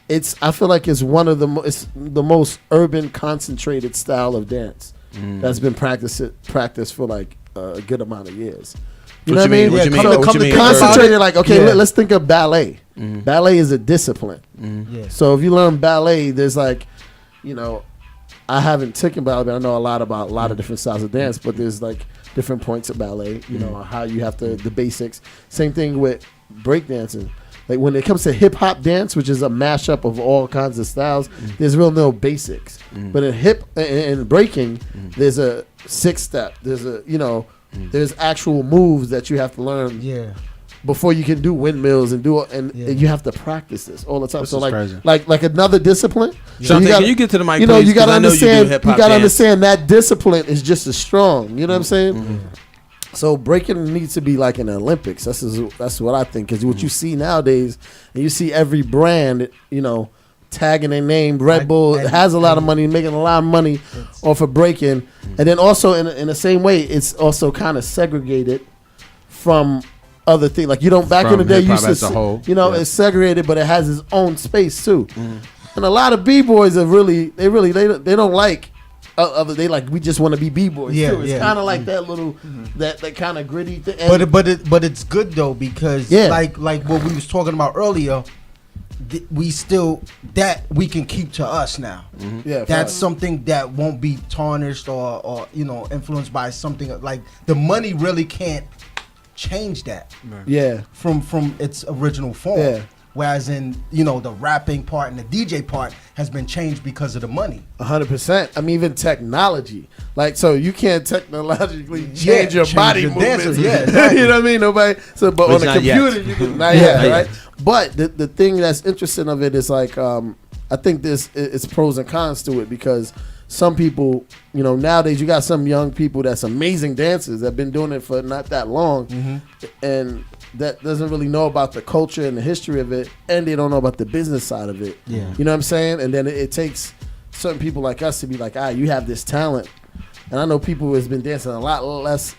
it's I feel like it's one of it's the most urban concentrated style of dance that's been practiced for like a good amount of years. You know what I mean? What you mean? What you mean? Concentrated, like, okay, let's think of ballet. Ballet is a discipline. Yeah. So if you learn ballet, there's like, I haven't taken ballet, but I know a lot about a lot of different styles of dance, but there's like different points of ballet, how you have to, the basics. Same thing with breakdancing. Like when it comes to hip hop dance, which is a mashup of all kinds of styles, there's real no basics. But in breaking, there's a 6-step. There's there's actual moves that you have to learn. Yeah. Before you can do windmills and and you have to practice this all the time. This so is crazy. like another discipline. So can you get to the mic? You know, please? you gotta 'Cause I know understand. do You hip-hop gotta dance. understand that discipline is just as strong. You know what I'm saying? So breaking needs to be like in the Olympics. That's what I think. Because what you see nowadays, and you see every brand, tagging their name. Red Bull has a lot of money, making a lot of money off of breaking, and then also in the same way, it's also kind of segregated from other things. Like back in the day, you used to as a whole. it's segregated, but it has its own space too. And a lot of b-boys are they don't like. They like we just want to be b-boys too. It's kind of like that little that kind of gritty thing. But it's good though because like what we was talking about earlier, we still that we can keep to us now. Yeah, that's something that won't be tarnished or influenced by something like the money really can't change that. Yeah, from its original form. Yeah. Whereas in the rapping part and the DJ part has been changed because of the money. 100%. I mean, even technology. Like, so you can't technologically change your body movements. Yeah, you know what I mean? Nobody. So, but on the computer, you can not yet, right? But the thing that's interesting of it is like, I think it's pros and cons to it because some people, nowadays you got some young people that's amazing dancers that have been doing it for not that long, and that doesn't really know about the culture and the history of it, and they don't know about the business side of it. Yeah. You know what I'm saying? And then it takes certain people like us to be like, you have this talent. And I know people who has been dancing a lot less,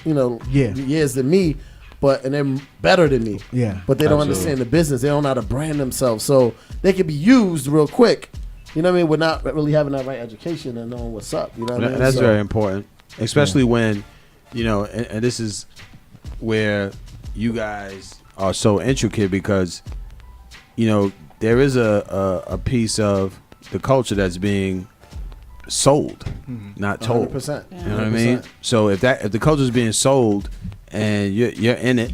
years than me, and they're better than me. Yeah. But they don't understand the business. They don't know how to brand themselves. So they can be used real quick. You know what I mean? We're not really having that right education and knowing what's up. You know what I mean? That's very important, especially when, and this is where you guys are so intricate because, there is a piece of the culture that's being sold, not told. 100%. You know what I mean? So if the culture is being sold and you're in it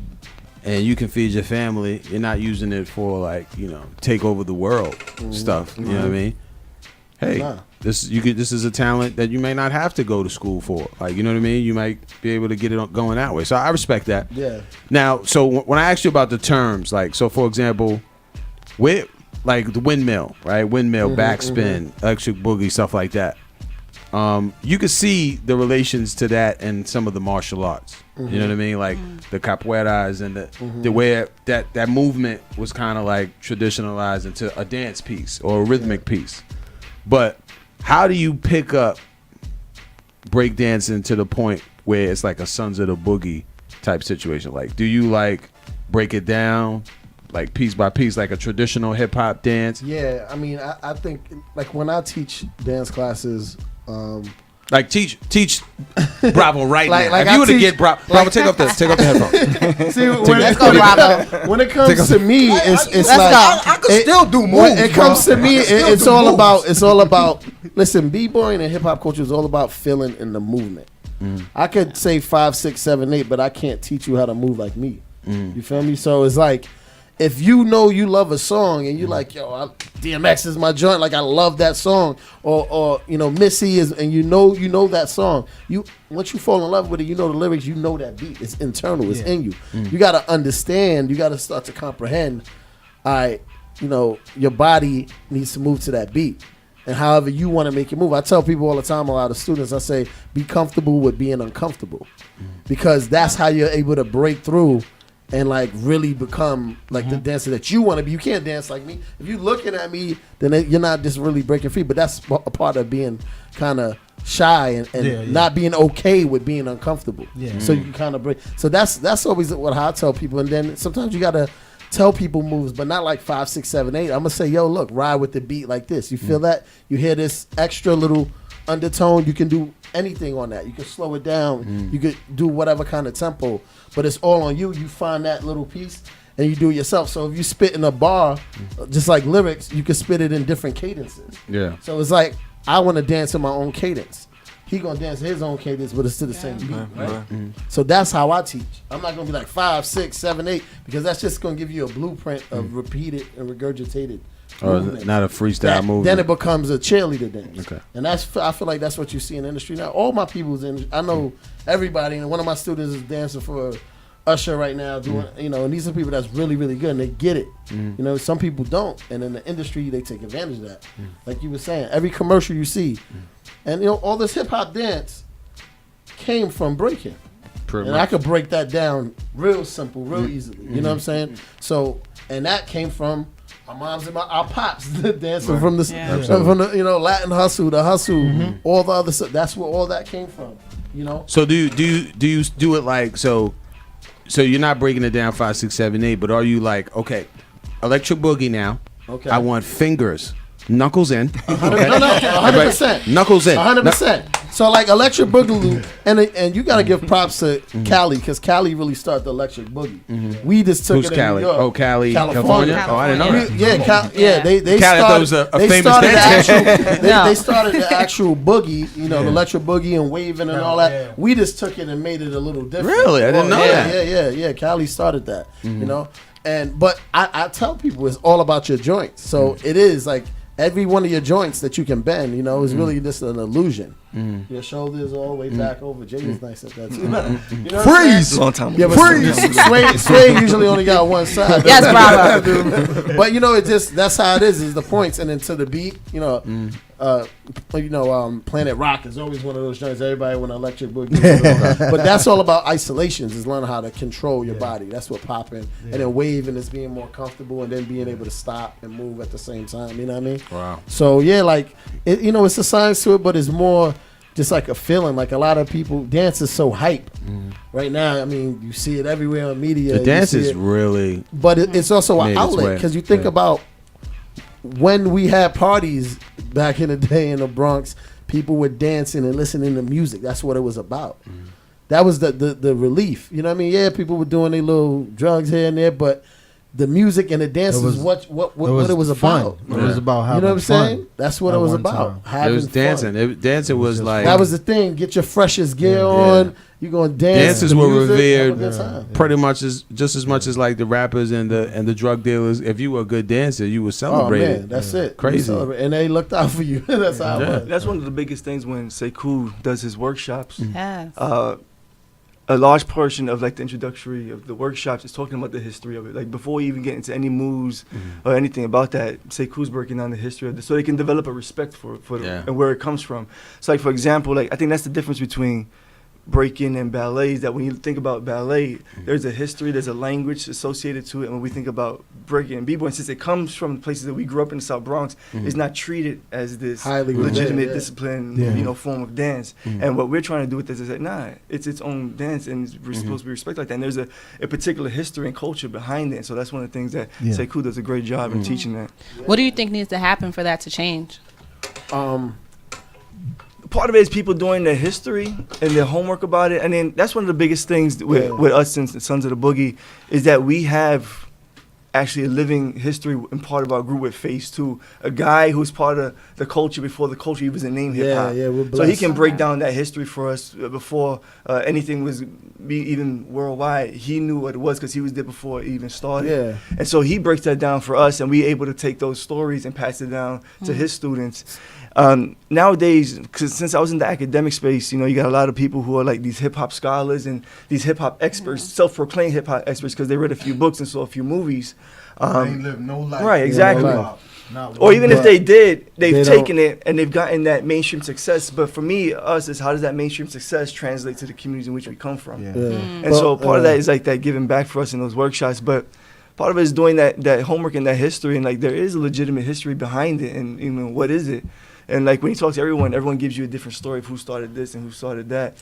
and you can feed your family, you're not using it for take over the world stuff. You know what I mean? Hey, this is a talent that you may not have to go to school for. You know what I mean? You might be able to get it going that way. So I respect that. Yeah. Now, so when I asked you about the terms, so for example, with the windmill, right? Windmill, backspin, electric boogie, stuff like that. You could see the relations to that in some of the martial arts. You know what I mean? Like the capoeiras and the way that movement was kind of traditionalized into a dance piece or a rhythmic piece. But how do you pick up breakdancing to the point where it's like a Sons of the Boogie type situation? Do you break it down piece by piece like a traditional hip hop dance? Yeah, I mean, I think when I teach dance classes, teach Bravo right now. Like if you were to get Bravo, take off the headphones. See, Let's go, Bravo. When it comes to me, it's I could still do moves. When it comes to me, it's all about. Listen, b-boying and hip hop culture is all about feeling in the movement. I could say 5, 6, 7, 8, but I can't teach you how to move like me. You feel me? So it's like, if you know you love a song and you DMX is my joint, I love that song, or Missy is, and you know that song. Once you fall in love with it, you know the lyrics, you know that beat. It's internal, it's in you. You gotta understand. You gotta start to comprehend. Your body needs to move to that beat, and however you want to make it move. I tell people all the time, a lot of students, I say, be comfortable with being uncomfortable, because that's how you're able to break through and really become the dancer that you want to be. You can't dance like me. If you're looking at me, then you're not just really breaking free. But that's a part of being kind of shy and not being okay with being uncomfortable. Yeah. So you can kind of break. So that's always what I tell people. And then sometimes you gotta tell people moves, but not 5, 6, 7, 8. I'm gonna say, yo, look, ride with the beat like this. You feel that? You hear this extra little undertone, you can do anything on that. You can slow it down. You could do whatever kind of tempo, but it's all on you. You find that little piece and you do it yourself. So if you spit in a bar, just like lyrics, you can spit it in different cadences. Yeah. So it's I want to dance in my own cadence, he gonna dance his own cadence, but it's to the same beat, right? So that's how I teach. I'm not gonna be like 5, 6, 7, 8, because that's just gonna give you a blueprint of repeated and regurgitated. Or not a freestyle movement. Then it becomes a cheerleader dance. Okay. And I feel like that's what you see in the industry now. All my people's in. I know everybody, and one of my students is dancing for Usher right now, doing and these are people that's really, really good, and they get it. Some people don't, and in the industry they take advantage of that. Like you were saying, every commercial you see, and all this hip hop dance came from breaking. And I could break that down real simple, real easily. You know what I'm saying? So, and that came from our moms and our pops dancing from the Latin hustle, the hustle, all the other stuff. That's where all that came from. So do you do it like so you're not breaking it down 5, 6, 7, 8, but are you like, okay, electric boogie now? Okay. I want fingers, knuckles in. 100%. Knuckles in. 100%. So like electric boogaloo, and you gotta give props to Cali, because Cali really started the electric boogie. We just took it in Cali? New York. Oh, Cali, California. Oh, I didn't know that. They Cali, started. that was a They famous started the dance. actual. They started the actual boogie, the electric boogie and waving and all that. Yeah. We just took it and made it a little different. Really? I didn't know that. Yeah. Cali started that. But I tell people it's all about your joints. So it is like every one of your joints that you can bend, is really just an illusion. Your shoulders all the way back over. Jay is nice at that too. Freeze! Long time. Yeah, but Sway usually only got one side. Yes, bravo. But that's how it is the points, and then to the beat, Planet Rock is always one of those joints. Everybody want electric boogie, but that's all about isolations. Is learning how to control your body. That's what popping, and then waving is being more comfortable, and then being able to stop and move at the same time. You know what I mean? Wow. So it's a science to it, but it's more just like a feeling. Like a lot of people, dance is so hype right now. I mean, you see it everywhere on media. The dance is really, but it's also an its outlet, way. because you think about when we had parties back in the day in the Bronx, people were dancing and listening to music. That's what it was about. That was the relief. You know what I mean? Yeah, people were doing their little drugs here and there, but the music and the dance is what it was about. It was about having fun. You know what I'm saying? That's what it was about. It was dancing. Dancing was like, that was the thing. Get your freshest gear on. You're gonna dance. Dances were revered pretty much just as much as like the rappers and the drug dealers. If you were a good dancer, you were celebrated. Oh man, that's it. Crazy. And they looked out for you. That's how it was. That's one of the biggest things when Seku does his workshops. Yes. A large portion of like the introductory of the workshops is talking about the history of it. Like before we even get into any moves or anything about that, Seku's breaking down the history of this so they can develop a respect for and where it comes from. So like for example, like I think that's the difference between breaking and ballet, is that when you think about ballet, there's a history, there's a language associated to it. And when we think about breaking and b-boy, since it comes from places that we grew up in the South Bronx, it's not treated as this highly legitimate discipline, form of dance. And what we're trying to do with this is that, nah, it's its own dance, and we're supposed to be respected like that. And there's a particular history and culture behind it. So that's one of the things that Seku does a great job in teaching that. What do you think needs to happen for that to change? Part of it is people doing their history and their homework about it. And then that's one of the biggest things with us since the Sons of the Boogie is that we have actually a living history and part of our group with Phase 2. A guy who's part of the culture before the culture even was named hip-hop. We're so he can break down that history for us before anything was even worldwide. He knew what it was because he was there before it even started. Yeah. And so he breaks that down for us, and we're able to take those stories and pass it down to his students. Nowadays, cause since I was in the academic space, you got a lot of people who are like these hip hop scholars and these hip hop experts, self-proclaimed hip hop experts, because they read a few books and saw a few movies. They live no life. Right, exactly. Or even if they did, they've taken it and they've gotten that mainstream success. But for me, us is how does that mainstream success translate to the communities in which we come from? And so part of that is like that giving back for us in those workshops. But part of it is doing that homework and that history, and like there is a legitimate history behind it, and what is it? And like when you talk to everyone gives you a different story of who started this and who started that.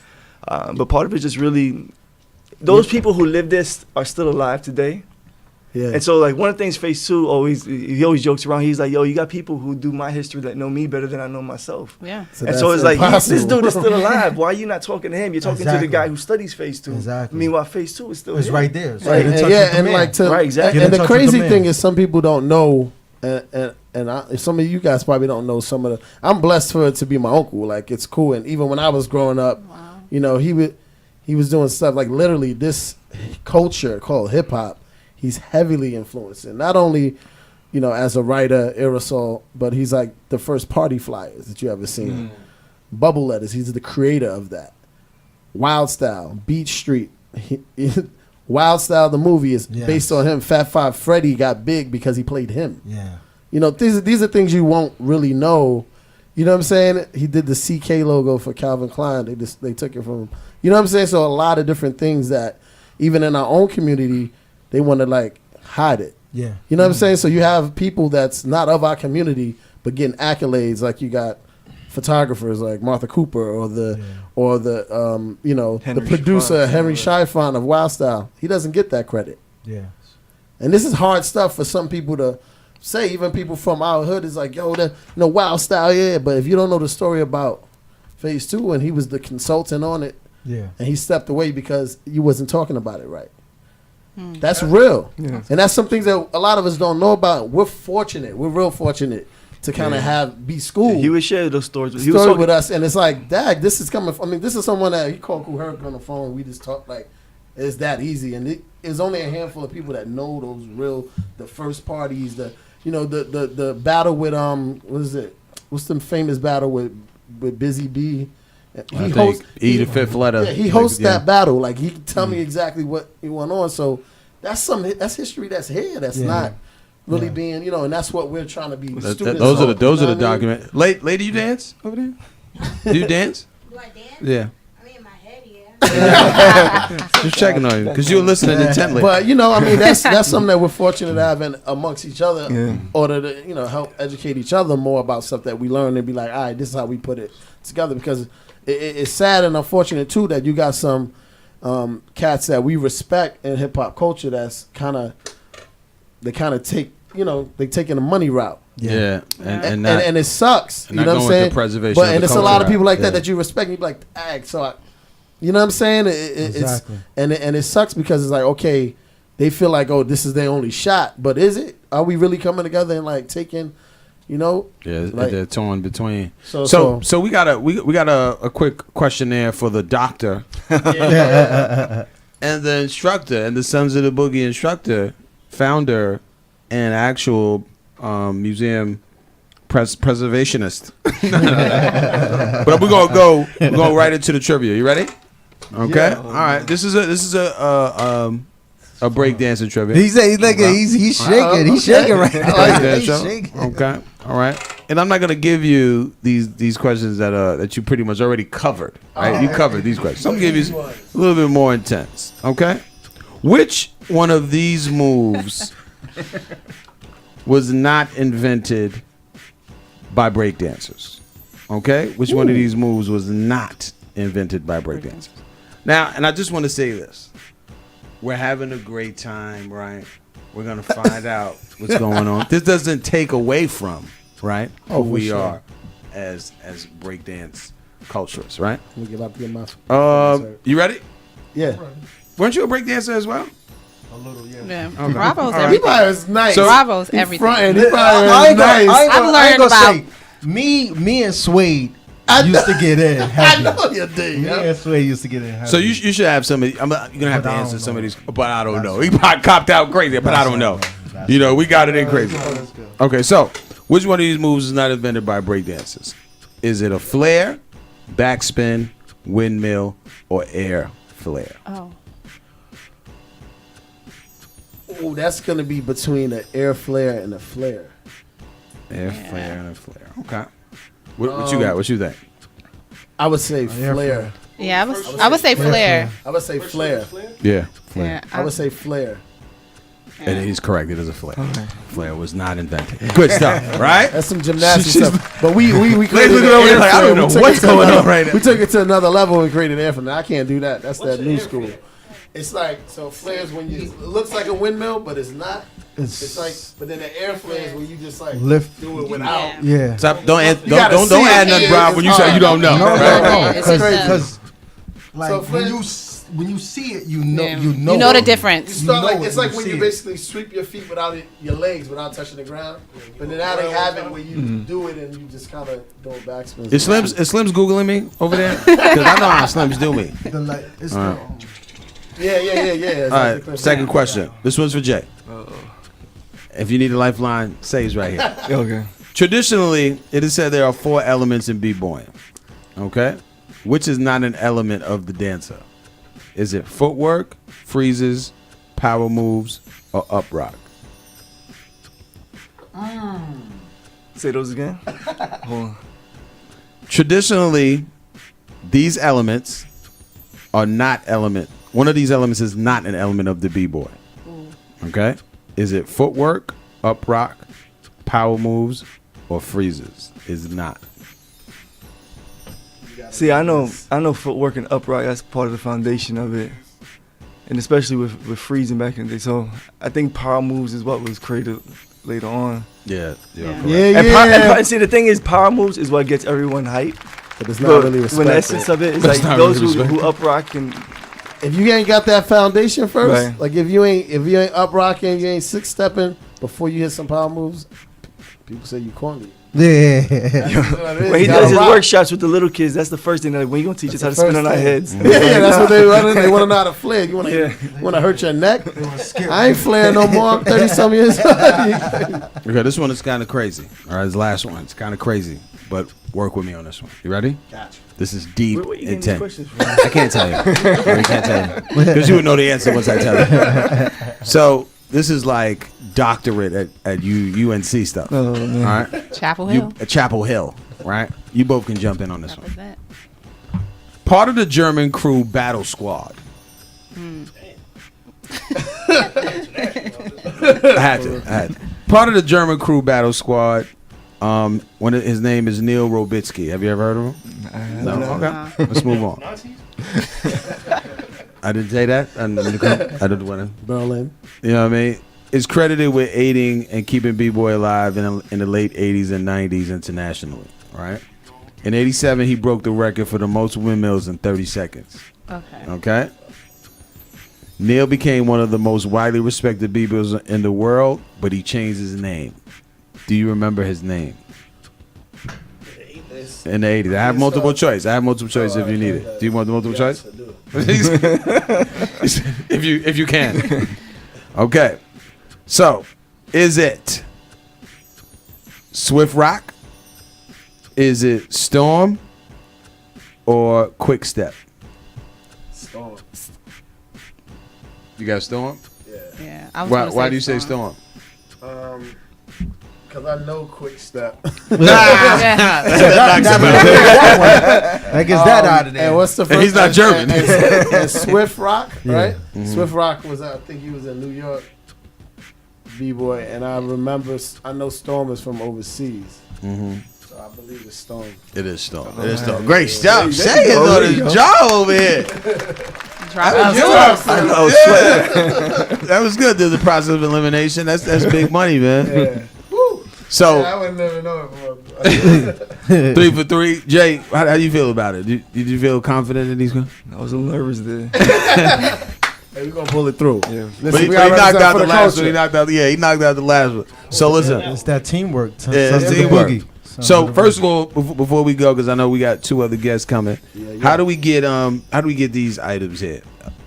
But part of it is just really, those people who lived this are still alive today. Yeah. And so like one of the things Phase 2 he always jokes around. He's like, yo, you got people who do my history that know me better than I know myself. Yeah. So it's like, this dude is still alive. Why are you not talking to him? You're talking to the guy who studies Phase 2. Exactly. Meanwhile, Phase 2 is still it's here. right there. Right. And the crazy thing is some people don't know. some of you guys probably don't know some of the. I'm blessed for it to be my uncle. Like it's cool. And even when I was growing up, you know, he was doing stuff like literally this culture called hip hop. He's heavily influencing not only, you know, as a writer, aerosol, but he's like the first party flyers that you ever seen. Bubble Letters. He's the creator of that. Wild Style, Beach Street. Wild Style, the movie, is based on him. Fat Five Freddy got big because he played him. Yeah. You know, these are things you won't really know. You know what I'm saying? He did the CK logo for Calvin Klein. They took it from him. You know what I'm saying? So a lot of different things that even in our own community, they want to like hide it. Yeah. You know what I'm saying? So you have people that's not of our community but getting accolades, like you got photographers like Martha Cooper or the you know, Henry the producer Henry Schifon of Wild Style. He doesn't get that credit. Yeah. And this is hard stuff for some people to say. Even people from our hood is like, yo, you know, Wild Style, yeah. But if you don't know the story about Phase 2 and he was the consultant on it, and he stepped away because you wasn't talking about it right. That's real. Yeah. And that's some things that a lot of us don't know about. We're fortunate. We're real fortunate to kind of be schooled. He would share those stories with us, and it's like, Dag, this is coming from, I mean, this is someone that he called Kool Herc on the phone. We just talked like, it's that easy. And it's only a handful of people that know those real, the first parties, the battle with, what is it? What's the famous battle with Busy B? He hosts the fifth letter. Yeah, he hosts that battle. Like he can tell me exactly what he went on. So that's history that's here. That's not really being, you know, and that's what we're trying to be. Those are the documents. Lady, you dance over there? Do you dance? Do I dance? Yeah. I mean, in my head, yeah. Just checking on you because you were listening intently. But you know, I mean, that's something that we're fortunate to have amongst each other, in order to, you know, help educate each other more about stuff that we learn and be like, all right, this is how we put it together. Because it's sad and unfortunate too that you got some cats that we respect in hip hop culture that's they take, you know, they taking the money route. Yeah, and it sucks. You know what I'm saying? But and it's a lot of people like that you respect. And you be like, ag. So you know what I'm saying? Exactly. And it sucks because it's like, okay, they feel like, oh, this is their only shot. But is it? Are we really coming together and like taking? You know, like, they're torn between. So we got a quick questionnaire for the doctor, and the instructor, and the Sons of the Boogie instructor, founder, and actual museum preservationist. But we're gonna go right into the trivia. You ready? Okay. All right. This is a breakdancing trivia. He's shaking. He's shaking right now. I like that show. Okay. All right. And I'm not gonna give you these questions that you pretty much already covered. Right? You covered these questions. So I'm gonna give you a little bit more intense. Okay. Which one of these moves was not invented by breakdancers? Okay. Which one of these moves was not invented by breakdancers? Now, and I just want to say this. We're having a great time, right? We're going to find out what's going on. This doesn't take away from, right, who we are as breakdance cultures, right? Let me get up your mouth. You ready? Yeah. Weren't you a breakdancer as well? A little, yeah. Okay. Bravo's He everything. probably was nice. Bravo's everything. I've learned about me and Suede used to get in. I know you did. Me and Suede used to get in. So you should have somebody. You're gonna have to answer some of these, but I don't know. He probably copped out crazy, but I don't know. You know, we got it in crazy. Okay, so which one of these moves is not invented by breakdancers? Is it a flare, backspin, windmill, or air flare? Oh, that's gonna be between an air flare and a flare. Air flare and a flare. Okay. What you got? What you think? I would say flare. Yeah, I would say flare. I would say flare. Yeah, flare. I would say flare. And he's correct. It is a flare. Flare was not invented. Good stuff, right? That's some gymnastics stuff. But we Looking created over there like, I don't know what's going on right now. We took it to another level and created air flare. I can't do that. That's that new school. It's like, so flares when you, it looks like a windmill, but it's not. It's like, but then the air flares when you just like lift, do it without. Yeah. Stop, don't add nothing, Rob, when you say you don't know. No, right? because like so when you when you see it, you know, Yeah. you know, You know the it. difference. You start know like it it's like when when you you see it. basically sweep your feet without your legs without touching the ground. But then now they have it where you do it and you just kind of do backspins. Is Slim's googling me over there? Because I know how Slim's do me. The light, it's All right. Yeah. All right. Second question. This one's for Jay. If you need a lifeline, Say's right here. Okay. Traditionally, it is said there are 4 elements in b-boying. Okay? Which is not an element of the dancer? Is it footwork, freezes, power moves, or up rock? Say those again. Hold on. Traditionally, these elements are not element. One of these elements is not an element of the b-boy. Okay? Is it footwork, up rock, power moves, or freezes? Is not. See, I know footwork and upright. That's part of the foundation of it, and especially with freezing back in the day. So I think power moves is what was created later on. Yeah. And see, the thing is, power moves is what gets everyone hyped. But it's not really respected. When the essence of it is like not those really who up rock and If you ain't got that foundation first, Right. like if you ain't up rocking, you ain't 6-stepping before you hit some power moves, people say you corny. Yeah. when he does his workshops with the little kids, that's the first thing. Like, when you gonna teach us how to spin on our heads? Yeah, that's what they want. They want to know how to flare. You want to hurt your neck? I ain't flaring no more. I'm 30-some years old. Okay, this one is kind of crazy. All right, this last one. It's kind of crazy, but work with me on this one. You ready? Gotcha. This is deep Where you getting these intent. questions from? I can't tell you. I can't tell you. Because you would know the answer once I tell you. So this is like doctorate at UNC stuff. Oh, all right? Chapel Hill. Chapel Hill, right? You both can jump in on this one. Represent. Part of the German crew battle squad. I had to. Part of the German crew battle squad. His name is Neil Robitsky. Have you ever heard of him? No. Okay. Let's move on. I didn't say that. I didn't want to. Berlin. You know what I mean? Is credited with aiding and keeping b-boy alive in the late 80s and 90s internationally. Right. In '87, he broke the record for the most windmills in 30 seconds. Okay. Neil became one of the most widely respected b-boys in the world, but he changed his name. Do you remember his name? In the 80s. I have multiple choice. If you need it. Do you want the multiple choice? I do. if you can. Okay. So, is it Swift Rock? Is it Storm? Or Quick Step? Storm. You got Storm? Yeah. I was gonna Why do you say Storm? Because I know Quick Step. Like, is that out of there? And what's the first? And he's not German. And Swift Rock, right? Mm-hmm. Swift Rock was, I think he was in New York, B-boy, and I know Storm is from overseas. Mm-hmm. So I believe it's Storm. It is Storm. It is Storm. Great job. Shay is on his job over here. That was good. There's the process of elimination. That's big money, man. Yeah. So I would never know it. 3 for 3. Jay, how do you feel about it? Did you feel confident in these guys? I was a little nervous there. Hey, we're gonna pull it through. Yeah. But he knocked out the last one. He knocked out the last one. So listen, It's that teamwork. Yeah, it's teamwork. So first of all, before we go, because I know we got 2 other guests coming, how do we get these items here?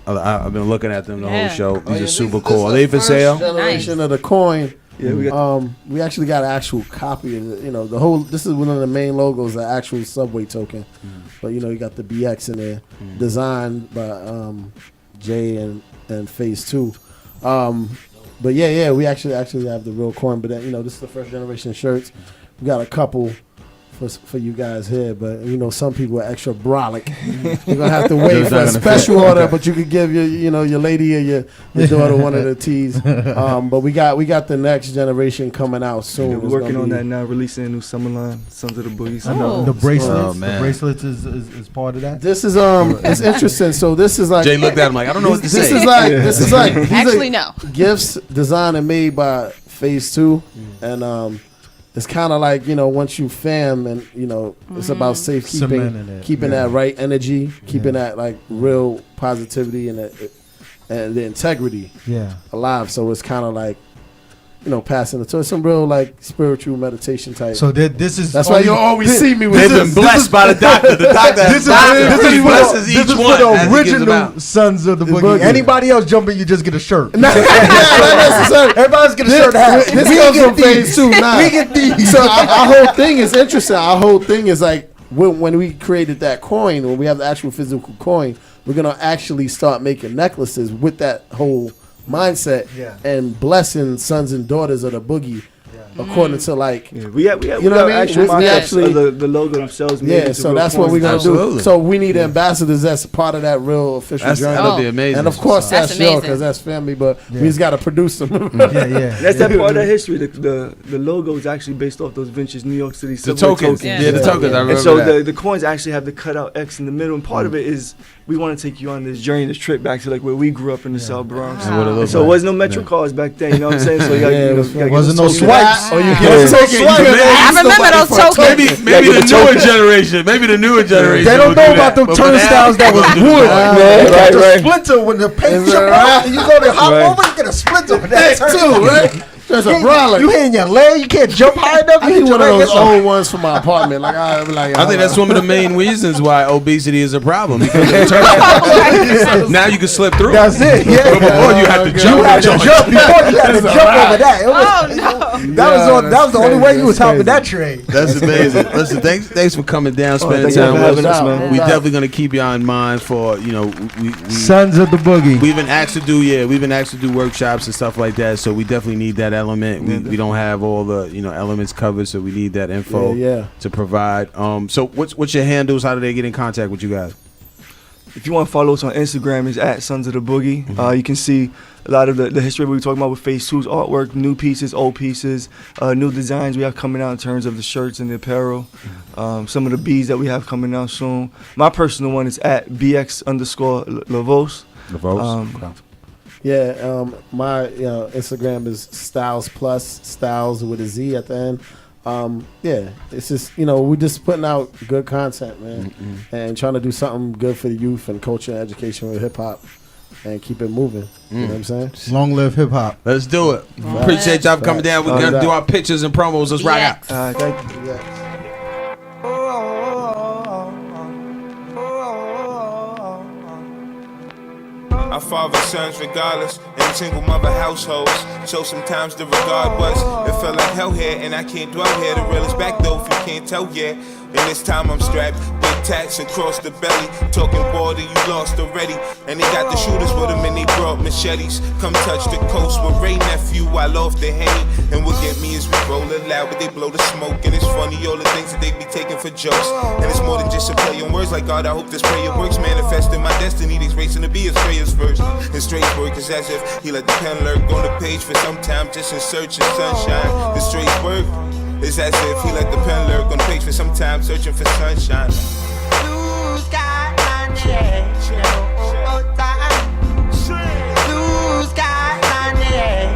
I've been looking at them the whole show. These are super cool. Are they for sale? Generation of the coin. Yeah, we actually got an actual copy of it. You know, the whole. This is one of the main logos, the actual subway token. But you know, you got the BX in there, designed by Jay and Phase 2. But yeah, we actually have the real coin. But then, you know, this is the first generation shirts. We got a couple for you guys here, but you know, some people are extra brolic. You're gonna have to wait for a special order, but you could give your lady or your daughter one of the tees. But we got the next generation coming out soon. Yeah, we're working on that now, releasing a new summer line, Sons of the Boogie. The bracelets. Oh, man. The bracelets is part of that. This is it's interesting. So this is like Jay looked at him like, I don't know what to say. This is like Actually, no. gifts designed and made by Phase 2, and it's kind of like, you know, once you fam and, you know, it's about keeping that right energy, keeping that like real positivity and the integrity alive. So it's kind of like, you know, passing it. So it's some real like spiritual meditation type. So this is that's why you always see me with they've been blessed by the doctor. The doctor blesses each this is one. For as the he gives them original out. Sons of the Boogie. Anybody else jumping, you just get a shirt. Not necessarily. Everybody's get a shirt. This comes from phase 2 now. We get these. So our whole thing is interesting. Our whole thing is like when we created that coin, when we have the actual physical coin, we're gonna actually start making necklaces with that whole mindset and blessing sons and daughters of the boogie according to like we have you know what I mean? we actually the logo themselves so that's what we're gonna do. So we need ambassadors that's part of that real official journey. That'll be amazing. And of course that's amazing. because that's family, but we just gotta produce them. That's that part of that history. The logo is actually based off those vintage New York City The subway tokens. Yeah. The tokens. I remember And so that. the coins actually have the cutout X in the middle, and part of it is we want to take you on this journey, this trip back to like where we grew up in the South Bronx. And what it looks So like. it wasn't no Metro cars back then, you know what I'm saying? So you gotta Wasn't no get swipes. Or you I remember those tokens. Maybe the newer generation. Maybe the newer generation. They don't will know do about that. them But for now, turnstiles that was wood. Right, The right. splinter when the paint Is jump that out and you go to hop Right. over, you get a splinter with that too, right? That's a brolic. You hitting your leg, you can't jump high enough. I You need hit your one of leg, those it's a- old ones for my apartment. Like I be like, I think that's one of the main reasons why obesity is a problem. Because of the turnstiles. Now you can slip through. That's it. Yeah. But before you had to jump. You had to jump before you had to jump over that. It was- Oh no. That was the only way you was helping crazy. that trade. That's amazing. Listen, thanks for coming down, spending thank you time for with having us. us, man. We definitely gonna keep you in mind for we Sons of the Boogie. we've been asked to do workshops and stuff like that. So we definitely need that element. We don't have all the elements covered, so we need that info to provide. So what's your handles? How do they get in contact with you guys? If you want to follow us on Instagram, it's at Sons of the Boogie. You can see a lot of the history we were talking about with Phase 2's artwork, new pieces, old pieces, new designs we have coming out in terms of the shirts and the apparel, some of the beads that we have coming out soon. My personal one is at BX_Lavos. My Instagram is Styles Plus, Styles with a Z at the end. It's just we're just putting out good content, man, and trying to do something good for the youth and culture and education with hip hop, and keep it moving. You know what I'm saying? Long live hip hop. Let's do it. Appreciate y'all for coming down. We're gonna do our pictures and promos. Let's rock out. Thank you. Our father, sons, regardless, in single mother households. So sometimes the regard was, it felt like hell here, and I can't dwell here. The real is back though, if you can't tell yet. And this time I'm strapped, big tats across the belly. Talking border, you lost already. And they got the shooters with them, and they brought machetes. Come touch the coast with Ray nephew, I love the Henny. And what get me is we rollin' loud, but they blow the smoke. And it's funny, all the things that they be taking for jokes. And it's more than just a play on words like God, I hope this prayer works. Manifesting my destiny, these racing to be a strayers first. And straight work is as if he let the pen lurk on the page for some time, just in search of sunshine. The straight work is as if he let the pen lurk on the page for some time, searching for sunshine. Blue sky and the air, oh time. Blue sky and the air,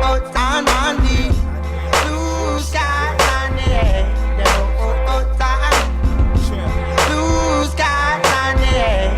oh time and the. Blue sky and the air, oh time. Blue sky and the air,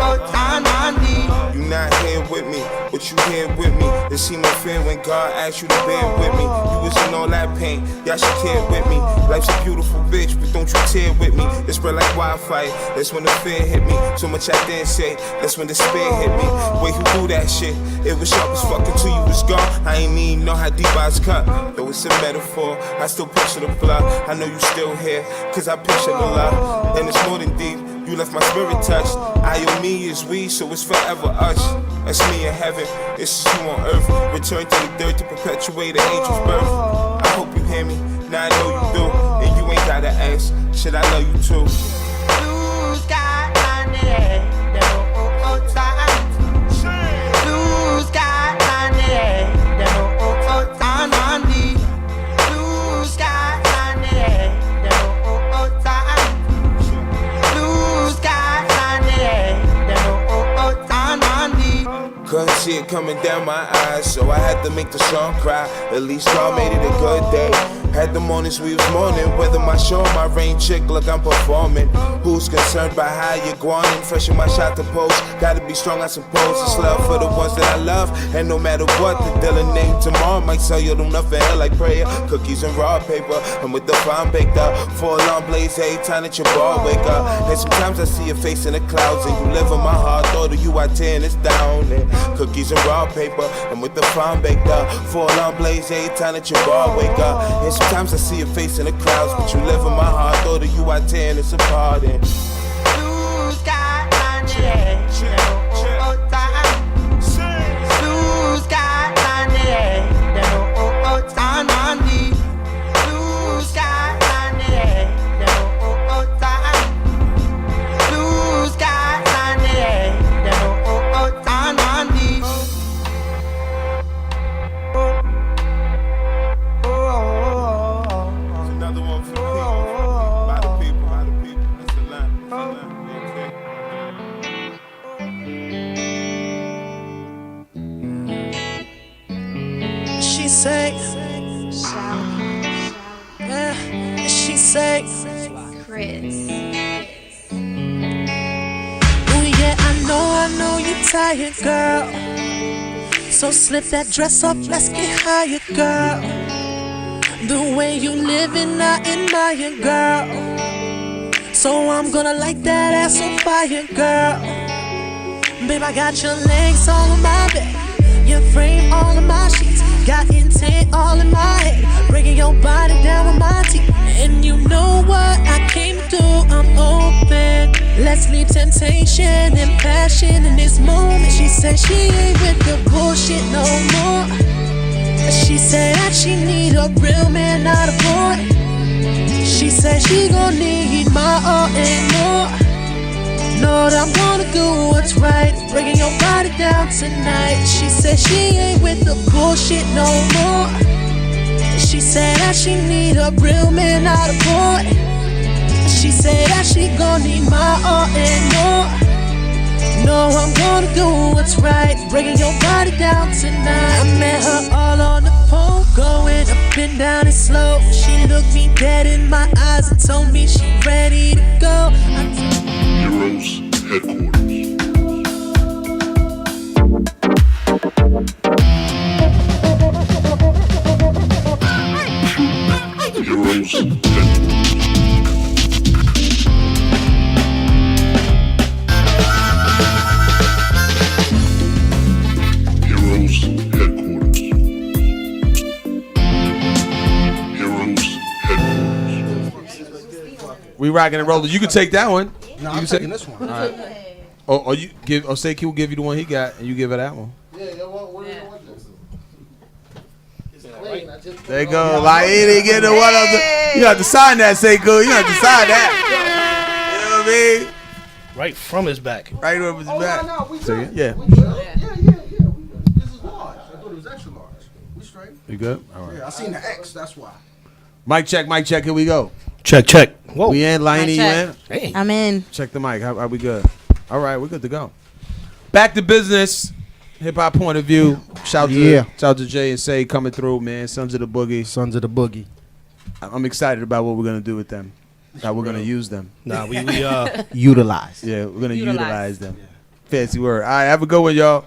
oh time and the. You not here with me, but you here with me. It seemed unfair when God asked you to bear with me. You was in all that pain, y'all should care with me. Life's a beautiful bitch, but don't you tear with me. It spread like wildfire, that's when the fear hit me. So much I didn't say, that's when despair hit me. Way who do that shit, it was sharp as fuck until you was gone. I ain't even know how deep I was cut, though it's a metaphor. I still picture the blood, I know you still here, cause I picture the love. And it's more than deep, you left my spirit touched. I owe me is we, so it's forever us. That's me in heaven, this is you on earth. Return to the dirt to perpetuate an angel's birth. I hope you hear me, now I know you do. And you ain't gotta ask, should I love you too? Blue sky and the air, oh time. Blue sky and the air, oh time and the. Blue sky and the air, oh time. Blue sky and the air, oh time and the. Cause see it coming down my eyes, so I had to make the song cry. At least God made it a good day. Had the mornings we was mourning, whether my show or my rain chick, look I'm performing. Who's concerned by how you're going? Fresh in my shot to post, gotta be strong I suppose. It's love for the ones that I love, and no matter what, the dealer name tomorrow might sell you enough for hell like prayer. Cookies and raw paper, and with the fine baked up, 4 alarm blaze every time that your bar wake up. And sometimes I see your face in the clouds, and you live in my heart, thought of you I tearing this down. And cookies and raw paper, and with the fine baked up, 4 alarm blaze every time that your bar wake up. And sometimes I see your face in the clouds, but you live in my heart, thought of you I tearing this apart. And Blue sky, blue sky, say, she say, Chris. ooh yeah, I know you tired, girl. So slip that dress up, let's get higher, girl. The way you living, I admire, girl. So I'm gonna light that ass on fire, girl. Babe, I got your legs all on my bed, your frame all in my sheets, got intent all in my head, breaking your body down with my teeth. And you know what I came to do, I'm open. Let's leave temptation and passion in this moment. She said she ain't with the bullshit no more. She said that she need a real man, not a boy. She said she gon' need my all and more. Know that I'm gonna do what's right, breaking your body down tonight. She said she ain't with the bullshit no more. She said that she need a real man, not a boy. She said that she gon' need my all and more. No, I'm gonna do what's right, breaking your body down tonight. I met her all on the pole, going up and down and slow. She looked me dead in my eyes and told me she ready to go. Heroes Headquarters. Heroes Headquarters. We rocking and rolling. You can take that one. No, you I'm taking this one. All right. Or you give. Or Seku will give you the one he got, and you give her that one. There you go. Like he didn't get the one of the. You have to sign that, Seku. You have to sign that. You know what I mean? Right from his back. Right from his back. No, we So, good. yeah. We good. Yeah. We good. This is large. I thought it was extra large. We straight. You good? All right. Yeah, I seen the X. That's why. Mic check. Mic check. Here we go. Check. Whoa. We in. Lainilane, you in? Hey. I'm in. Check the mic. How we good? All right, we're good to go. Back to business. HipHop Point of View. Shout to Jay and Say coming through, man. Sons of the Boogie. Sons of the Boogie. I'm excited about what we're gonna do with them. How we're gonna use them. Nah, we utilize. Yeah, we're gonna utilize them. Fancy word. All right, have a good one, y'all.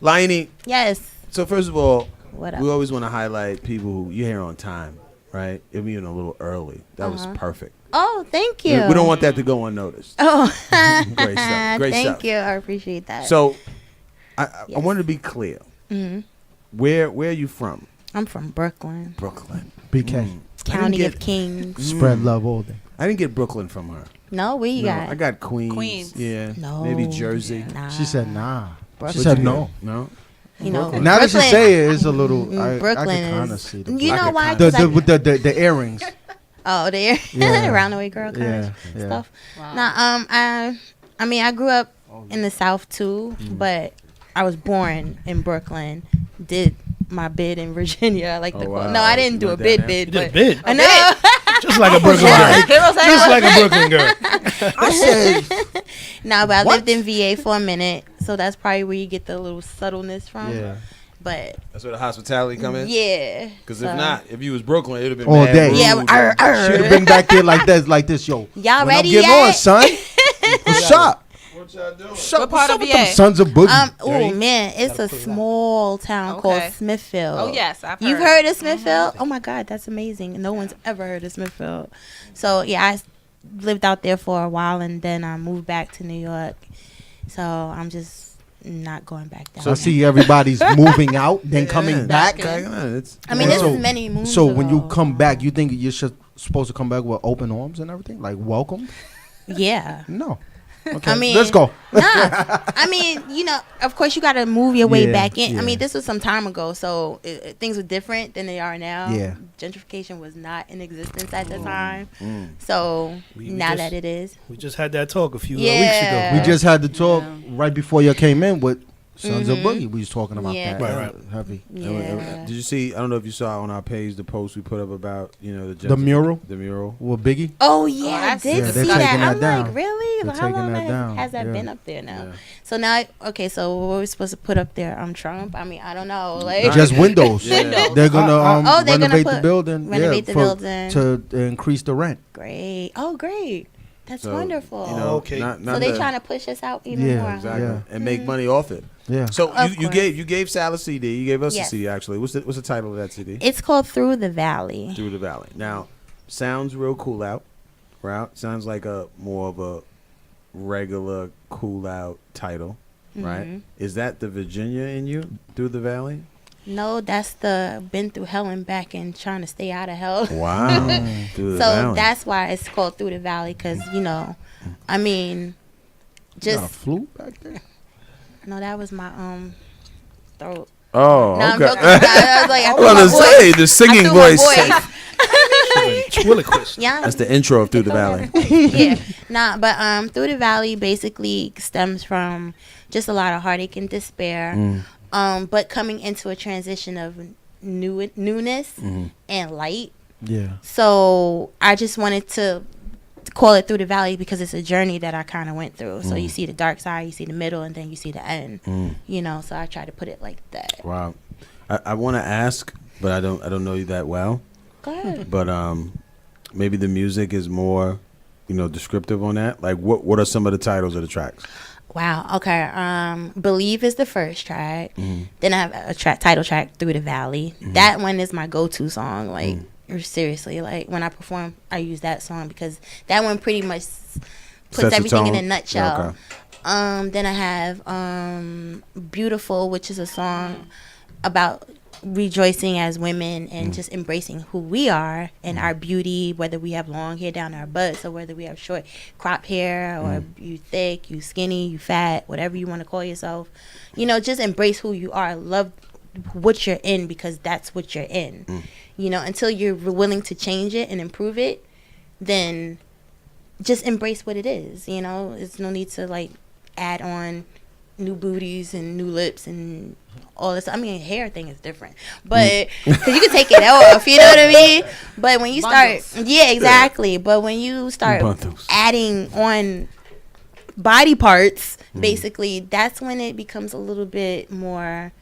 Lainilane. Yes. So first of all, What up? we always want to highlight people who you're here on time, right? Even a little early. That was perfect. Oh, thank you. We don't want that to go unnoticed. Oh, Great stuff. Great thank stuff. you. I appreciate that. So, I wanted to be clear. Mhm. Where are you from? I'm from Brooklyn. Brooklyn. BK. County of Kings. Spread love all day. I didn't get Brooklyn from her. No, where you got? I got Queens. Queens. Yeah. No. Maybe Jersey. Nah. She said nah. Brooklyn. She said no. No. You know, now that you say it, it's a little. I Brooklyn can kind of is. see the. You know why? The earrings. Oh, the round the way girl kind of stuff. Wow. Now, I mean, I grew up in the South too, but I was born in Brooklyn. Did my bid in Virginia. I like to call. wow. No, I didn't do a bid. You did a But bid. I know. Just like a Brooklyn girl. Just like a Brooklyn girl. I said. No, but I lived in VA for a minute. So So that's probably where you get the little subtleness from. Yeah. But that's where the hospitality come in. Yeah. Because if not, if you was Brooklyn, it'd have been all mad day. rude. Yeah. She'd have been back there like this, yo. Y'all when ready I'm getting yet? on, son. What's up? What y'all doing? What part of Them VA? Sons of Boogie. Oh man, it's a small town called Smithfield. Oh yes, I've heard. You've heard of Smithfield? Oh my God, that's amazing. No one's ever heard of Smithfield. So yeah, I lived out there for a while, and then I moved back to New York. So I'm just not going back down. So I see everybody's moving out, then coming back. I mean, this is many moons So ago. when you come back, you think you're supposed to come back with open arms and everything, like welcome? Yeah. No. Okay. I mean, let's go. Nah, I mean, you know, of course you got to move your way Yeah, back in. yeah. I mean, this was some time ago, so things were different than they are now. Yeah. Gentrification was not in existence at the time. So now that it is. We just had that talk a few weeks Yeah. ago. We just had the talk right before you came in with Sons of Boogie. We was talking about Yeah. that. Right. Heavy. Yeah. Did you see? I don't know if you saw on our page the post we put up about The mural? The mural. With Biggie? Oh yeah, I that's did Yeah, they're see taking that. that I'm down. like, really? They're How taking long that down. has that Yeah. been up there now? Yeah. So now, okay, so what were we supposed to put up there? Trump. I mean, I don't know. Like Just windows. Yeah. They're gonna Oh, they're gonna renovate the put- building. renovate the building. to increase the rent. great. Oh, great. That's So, wonderful. You know, Okay. not so they the- trying to push us out even Yeah, more. exactly Yeah. and make money off it. Yeah. So Of you course. gave Sal a CD. You gave us Yes. a CD actually. What's the title of that CD? It's called Through the Valley. Through the Valley. Now, sounds real cool out. Right? Sounds like a more of a regular cool out title, right? Mhm. Is that the Virginia in you? Through the Valley? No, that's the been through hell and back and trying to stay out of hell. Wow. Through the So Valley. that's why it's called Through the Valley, because you know, I mean, Got a just flu back there. no, that was my throat. Oh, No, I'm okay. joking. I was like, I I threw was my gonna say voice. the singing I threw my voice. Ventriloquist. Yeah. That's the intro of Through the Valley. Yeah. Nah, but Through the Valley basically stems from just a lot of heartache and despair. But coming into a transition of newness and light. Yeah. So I just wanted to call it Through the Valley because it's a journey that I kind of went through. So you see the dark side, you see the middle, and then you see the end. You know, so I try to put it like that. Wow. I want to ask, but I don't know you that well. Go ahead. But maybe the music is more, descriptive on that. Like what are some of the titles of the tracks? Wow. Okay. Believe is the first track. Then I have a title track, Through the Valley. That one is my go-to song. Like, seriously, like when I perform, I use that song because that one pretty much puts Sets the everything in tone? a nutshell. Okay. Then I have Beautiful, which is a song about rejoicing as women and just embracing who we are and our beauty, whether we have long hair down our butts or whether we have short crop hair or you thick, you skinny, you fat, whatever you want to call yourself. Just embrace who you are. Love what you're in because that's what you're in. Until you're willing to change it and improve it, then just embrace what it is. There's no need to like add on new booties and new lips and all this. I mean, hair thing is different, but because you can take it off, you know what I mean. But when you start, yeah, exactly. But when you start adding on body parts, basically, that's when it becomes a little bit more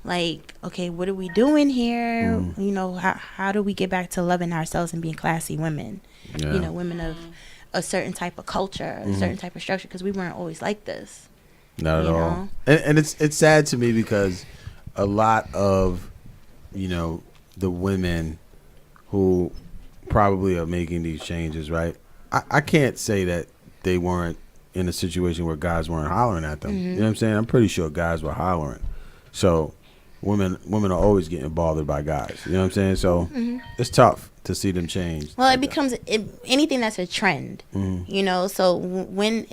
like, okay, what are we doing here? How do we get back to loving ourselves and being classy women? Yeah. Women of a certain type of culture, a certain type of structure, because we weren't always like this. Not at all. And it's sad to me because a lot of, the women who probably are making these changes, right? I can't say that they weren't in a situation where guys weren't hollering at them. You know what I'm saying? I'm pretty sure guys were hollering. So women are always getting bothered by guys. You know what I'm saying? So it's tough to see them change. Well, it becomes anything that's a trend, So when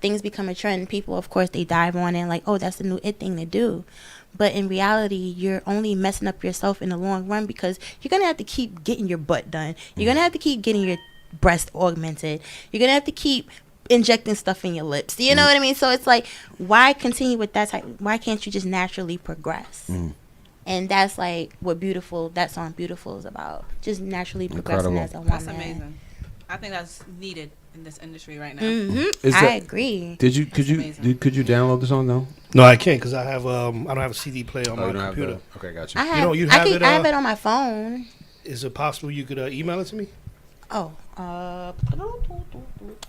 things become a trend, people, of course, they dive on it like, oh, that's the new it thing to do. But in reality, you're only messing up yourself in the long run because you're going to have to keep getting your butt done. You're going to have to keep getting your breast augmented. You're going to have to keep injecting stuff in your lips. You know what I mean? So it's like, why continue with that type? Why can't you just naturally progress? And that's like what that song Beautiful is about. Just naturally progressing as a woman. That's amazing. I think that's needed in this industry right now. I agree. Could you download the song though? No, I can't because I don't have a CD player on my computer. Okay, gotcha. I have it on my phone. Is it possible you could email it to me? Oh,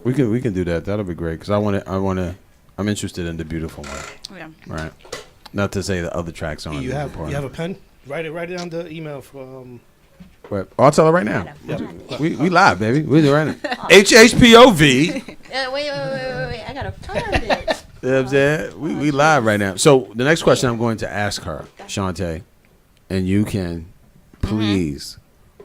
we can do that. That'll be great because I'm interested in the beautiful one. Yeah. Right. Not to say the other tracks aren't. You have a pen? Write it down the email for. What? I'll tell her right now. Yep. We live, baby. We do it right now. HHPOV. Wait. I gotta find it. You know what I'm saying? We live right now. So the next question I'm going to ask her, Shantae, and you can please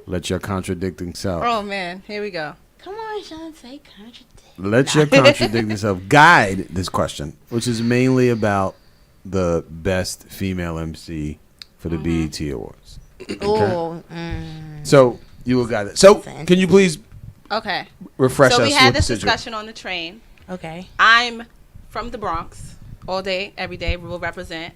let your contradicting self. Oh man, here we go. Come on, Shantae, contradict. Let your contradicting self guide this question, which is mainly about the best female MC for the BET Awards. Okay? Oh. So you will guide it. So can you please refresh us So we had with this the discussion on the train. Okay. I'm from the Bronx. All day, every day, we will represent.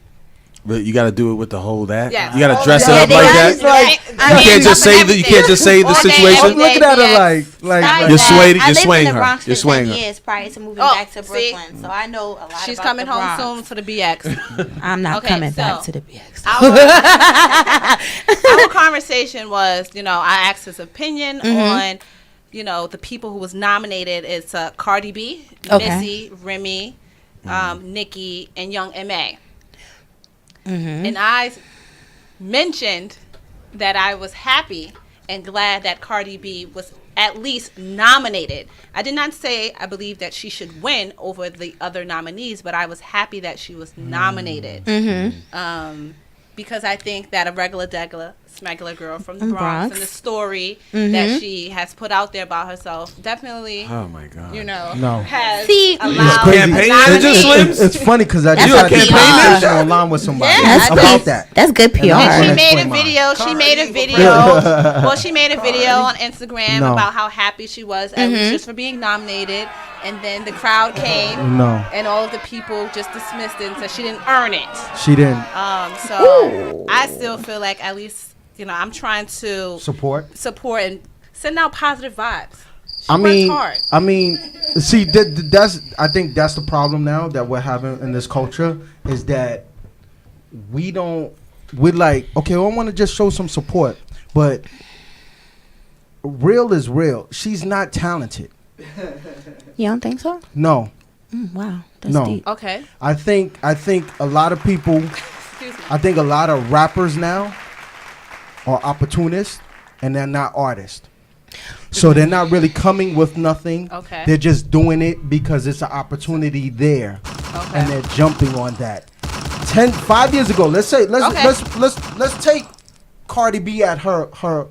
But you got to do it with the whole that. Yes. You got to dress it up like that. You can't just say the. You can't just say the situation. I'm looking at her like you're swaying. I You're lived swaying in the her. Bronx You're for swaying 10 her. years prior to moving back to see? Brooklyn, so I know a lot. She's about coming the home Bronx. soon for the BX. I'm not Okay, coming so back to the BX. Our conversation was, I asked his opinion on, the people who was nominated. It's Cardi B, Missy, Remy, Nicki, and Young M.A. And I mentioned that I was happy and glad that Cardi B was at least nominated. I did not say I believe that she should win over the other nominees, but I was happy that she was nominated. Because I think that a regular smuggler girl from the Bronx and the story that she has put out there about herself definitely, oh my God, has allowed. It's funny because I just had a conversation online with somebody about that. That's good PR. And she made a video. She made a video. Well, she made a video on Instagram about how happy she was just for being nominated. And then the crowd came, and all of the people just dismissed it and said she didn't earn it. She didn't. So I still feel like at least I'm trying to support and send out positive vibes. She works hard. I mean, see, I think that's the problem now that we're having in this culture is that we're like, okay, I want to just show some support, but real is real. She's not talented. You don't think so? No. Wow, that's deep. Okay. I think a lot of people, I think a lot of rappers now are opportunists and they're not artists. So they're not really coming with nothing. Okay. They're just doing it because it's an opportunity there, and they're jumping on that. 5 years ago, let's take Cardi B at her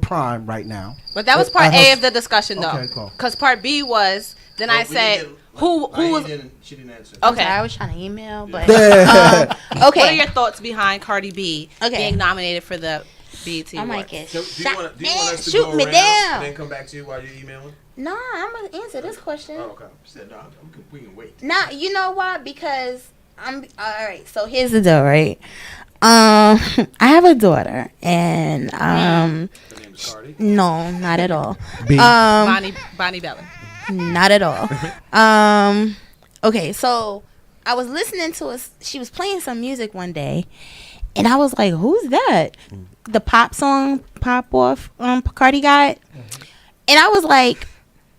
prime right now. But that was part A of the discussion, though. Okay, cool. Because part B was, then I said, who was... She didn't answer. Okay. I was trying to email, but... okay. What are your thoughts behind Cardi B being nominated for the BET I might Awards? get Do you want us to shoot go me around down. and then come back to you while you're emailing? No, I'm going to answer this question. Oh, okay. Said, no, we can wait. Nah, you know why? Because all right, so here's the deal, right? I have a daughter, and Her name is Cardi? no, not at all. Bonnie Bella. Not at all. Okay, so I was listening to she was playing some music one day, and I was like, "Who's that?" The pop song "Pop Off" Cardi got, and I was like,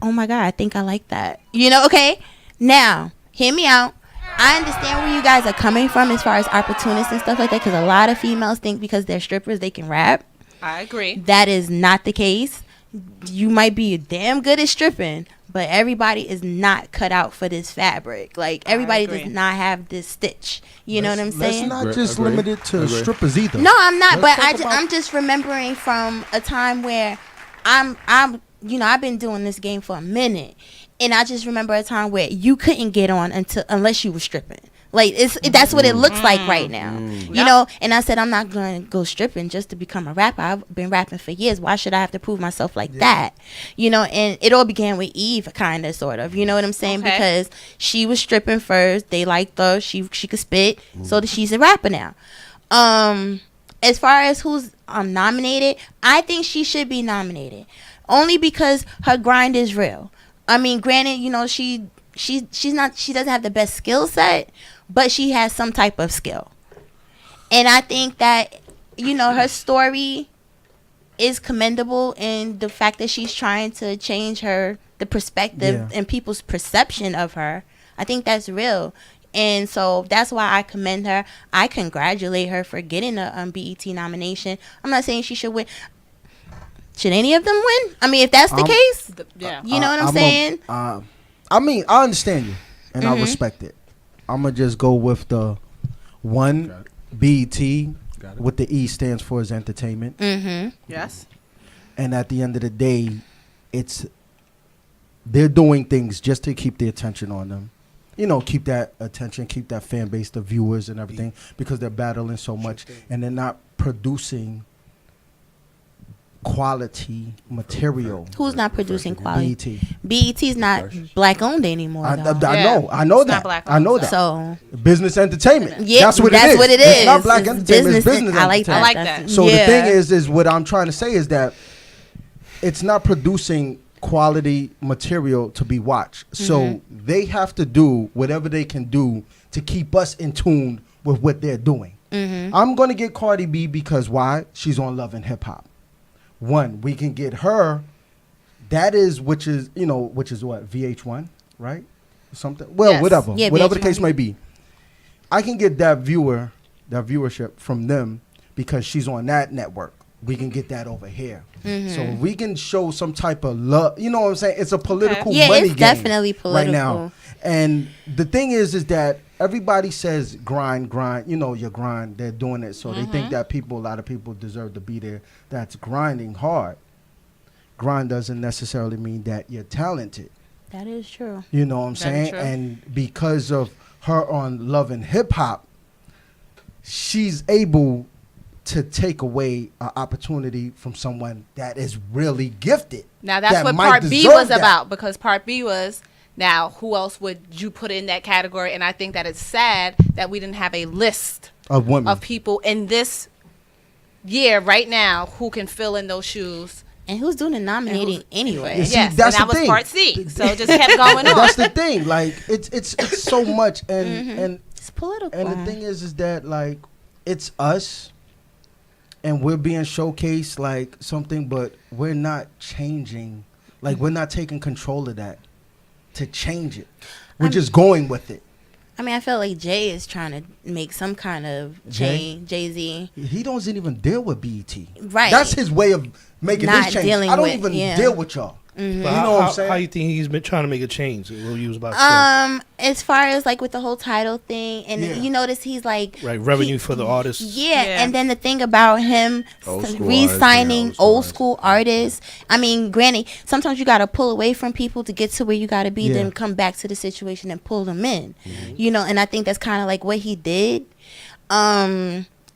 "Oh my God, I think I like that." Okay. Now, hear me out. I understand where you guys are coming from as far as opportunists and stuff like that, because a lot of females think because they're strippers they can rap. I agree. That is not the case. You might be damn good at stripping, but everybody is not cut out for this fabric. Like, everybody does not have this stitch. You know what I'm saying? Let's not just limit it to strippers either. No, I'm not. But I'm just remembering from a time where I've been doing this game for a minute. And I just remember a time where you couldn't get on unless you were stripping. Like, that's what it looks like right now. You know? And I said, I'm not going to go stripping just to become a rapper. I've been rapping for years. Why should I have to prove myself like that? And it all began with Eve, kind of, sort of. You know what I'm saying? Okay. Because she was stripping first. They liked her. She could spit. So she's a rapper now. As far as who's nominated, I think she should be nominated. Only because her grind is real. I mean, granted, you know, she's not, she doesn't have the best skill set, but she has some type of skill. And I think that, you know, her story is commendable in the fact that she's trying to change the perspective and people's perception of her. I think that's real. And so that's why I commend her. I congratulate her for getting a BET nomination. I'm not saying she should win. Should any of them win? I mean, if that's the case, you know what I'm saying? I mean, I understand you, and I respect it. I'm going to just go with the one BET, what the E stands for is entertainment. Yes. And at the end of the day, they're doing things just to keep the attention on them. You know, keep that attention, keep that fan base, the viewers and everything, because they're battling so much, and they're not producing quality material. Who's not producing quality? BET. BET's not black owned anymore. I know that. I know that. So business entertainment. Yeah, that's what it is. It's not black It's entertainment. It's business I like entertainment. that. So the thing is what I'm trying to say is that it's not producing quality material to be watched. So they have to do whatever they can do to keep us in tune with what they're doing. I'm going to get Cardi B because why? She's on Love and Hip Hop. One, we can get her. Which is what, VH1, right? Something. Well, yes. Whatever VH1. the case may be. I can get that viewership from them because she's on that network. We can get that over here. So we can show some type of love. You know what I'm saying? It's a political money it's game definitely political right now. And the thing is that everybody says grind. You know, your grind. They're doing it, so they think that a lot of people deserve to be there. That's grinding hard. Grind doesn't necessarily mean that you're talented. That is true. You know what I'm saying? And because of her on Love and Hip Hop, she's able to take away an opportunity from someone that is really gifted. Now that's what Part B was about, because Part B was, now who else would you put in that category? And I think that it's sad that we didn't have a list of women, of people in this year right now who can fill in those shoes. And who's doing the nominating anyway? Yes, and that was Part C. So it just kept going on. That's the thing. Like it's so much, and it's political. And the thing is that like it's us. And we're being showcased like something, but we're not changing. Like we're not taking control of that to change it. We're just going with it. I mean, I feel like Jay is trying to make some kind of change. Jay-Z. He doesn't even deal with BET. Right. That's his way of making this change. I don't even deal with y'all. You know what I'm saying? How you think he's been trying to make a change? What you was about to say. As far as like with the whole title thing, and you notice he's like revenue for the artists. Yeah, and then the thing about him re-signing old school artists. I mean, granted, sometimes you got to pull away from people to get to where you got to be, then come back to the situation and pull them in. You know, and I think that's kind of like what he did.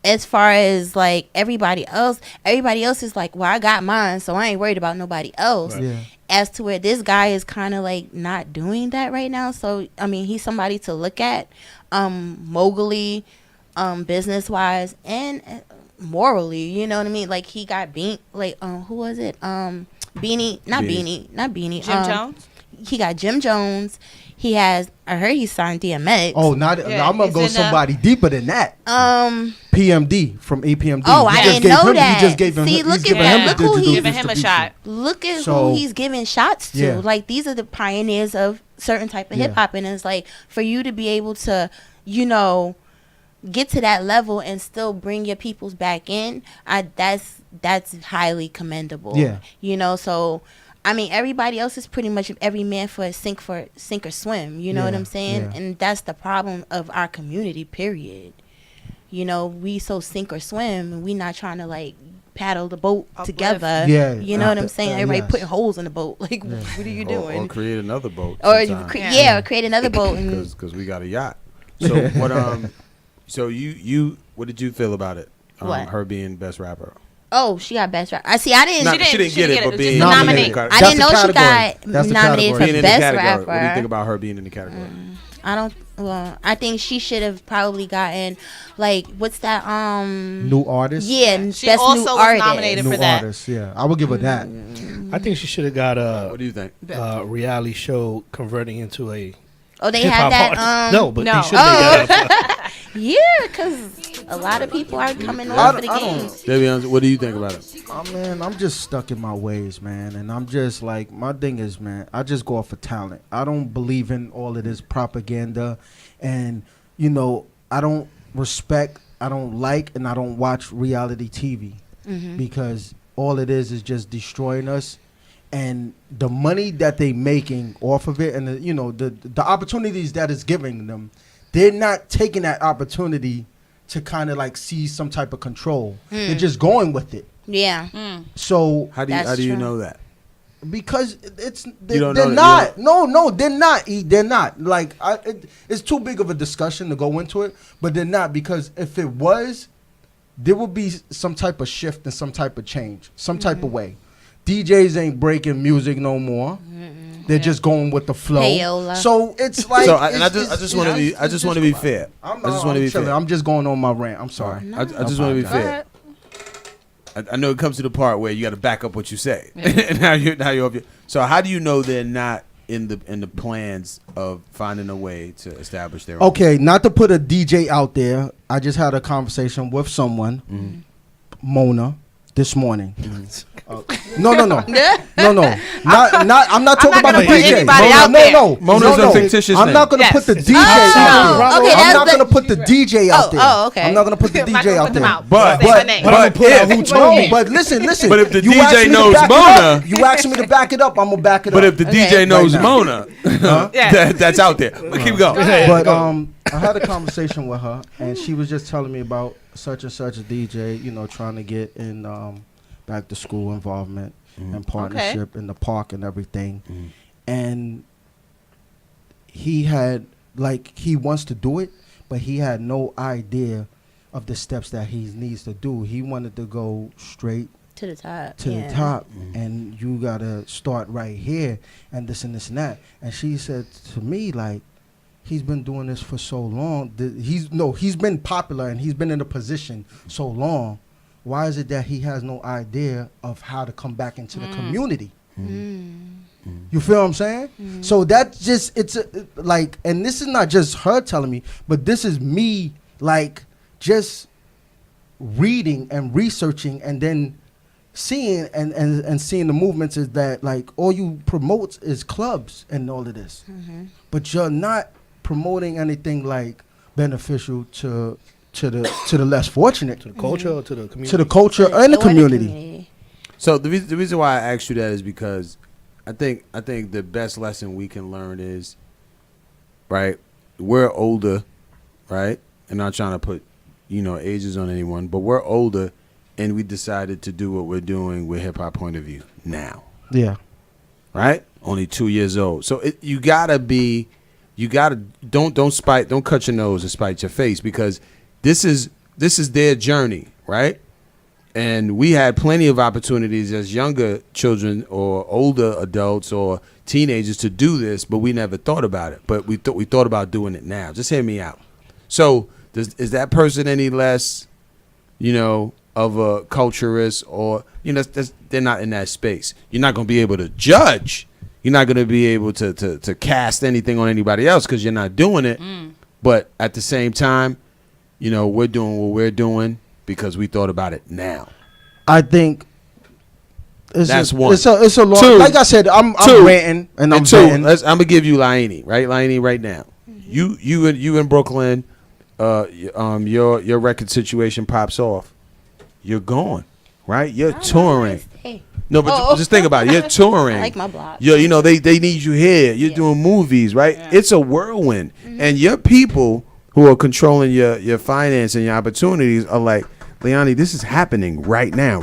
As far as like everybody else is like, well, I got mine, so I ain't worried about nobody else. Right. Yeah. As to where this guy is kind of like not doing that right now. So I mean, he's somebody to look at, mogully, business wise and morally. You know what I mean? Like he got who was it? Beanie. Jim Jones. He got Jim Jones. He has. I heard he signed DMX. Oh, I'm gonna go somebody deeper than that. PMD from EPMD. Oh, I didn't know that. He just gave him. See, look giving him a shot. Look at who he's giving shots to. Yeah. Like these are the pioneers of certain type of hip hop, and it's like for you to be able to, you know, get to that level and still bring your peoples back in. That's highly commendable. Yeah. You know, so. I mean, everybody else is pretty much every man for sink or swim. You know what I'm saying? Yeah. And that's the problem of our community, period. You know, we so sink or swim, and we not trying to, like, paddle the boat together. Yeah. You know what I'm saying? Everybody putting holes in the boat. Like, what are you doing? Or create another boat. Or create another boat. Because we got a yacht. So, what So, what did you feel about it? Her being best rapper? Oh, she got best rapper. She didn't get it, but being nominated. I didn't know she got nominated for best rapper. What do you think about her being in the category? I think she should have probably gotten, like, what's that? New artist. Yeah, she also was nominated for that. Artist, yeah, I would give her that. I think she should have got a. What do you think? Reality show converting into a. Oh, they hip-hop had that. artist. No, but they should Oh. make that. Yeah, because a lot of people are coming on for the games. Davion, what do you think about it? Oh man, I'm just stuck in my ways, man, and I'm just like, my thing is, man, I just go off for talent. I don't believe in all of this propaganda, and you know, I don't respect, I don't like, and I don't watch reality TV because all it is just destroying us. And the money that they making off of it, and the opportunities that it's giving them, they're not taking that opportunity to kind of like see some type of control. They're just going with it. Yeah. So how do you know that? Because they're not. No, they're not. They're not. Like it's too big of a discussion to go into it, but they're not, because if it was, there would be some type of shift and some type of change, some type of way. DJs ain't breaking music no more. They're just going with the flow. Payola. So it's like. I just want to be. I just want to be fair. I just want to be fair. I'm just going on my rant. I'm sorry. I just want to be fair. I know it comes to the part where you got to back up what you say. And now you're. So how do you know they're not in the plans of finding a way to establish their own? Okay, not to put a DJ out there. I just had a conversation with someone, Mona, this morning. No. I'm not talking about the DJ. No. Mona's a fictitious name. I'm not going to put the DJ out there. Okay, I'm not going to put the DJ out there. Oh, okay. I'm not going to put the DJ out there. But listen. But if the DJ knows Mona, you asked me to back it up. I'm gonna back it up. But if the DJ knows Mona, that's out there. But keep going. But I had a conversation with her, and she was just telling me about such and such a DJ, trying to get in back to school involvement and partnership in the park and everything. And he had, he wants to do it, but he had no idea of the steps that he needs to do. He wanted to go straight to the top. The top, and you gotta start right here, and this and that. And she said to me, he's been doing this for so long. He's been popular and he's been in a position so long. Why is it that he has no idea of how to come back into the community? You feel what I'm saying? So that's just, and this is not just her telling me, but this is me, just reading and researching and then seeing and seeing the movements, is that all you promote is clubs and all of this, but you're not promoting anything beneficial to the less fortunate, to the culture, or to the community, to the culture and the community. So the reason why I asked you that is because I think the best lesson we can learn is, right, we're older, right, and not trying to put ages on anyone, but we're older, and we decided to do what we're doing with HipHop Point of View now. Yeah. Right? Only 2 years old. So you gotta don't cut your nose and spite your face, because this is their journey, right? And we had plenty of opportunities as younger children or older adults or teenagers to do this, but we never thought about it. But we thought about doing it now. Just hear me out. So is that person any less, of a culturist, or they're not in that space? You're not going to be able to judge. You're not going to be able to cast anything on anybody else because you're not doing it. But at the same time, we're doing what we're doing because we thought about it now. I think that's one. It's a long. Two. Like I said, I'm ranting and I'm two. venting. I'm gonna give you Lainilane, right? Lainilane, right now. You in Brooklyn. Your record situation pops off. You're gone, right? You're touring. No, but just think about it. You're touring. I like my block. They need you here. You're doing movies, right? Yeah. It's a whirlwind. And your people who are controlling your finance and your opportunities are like, Leonie, this is happening right now.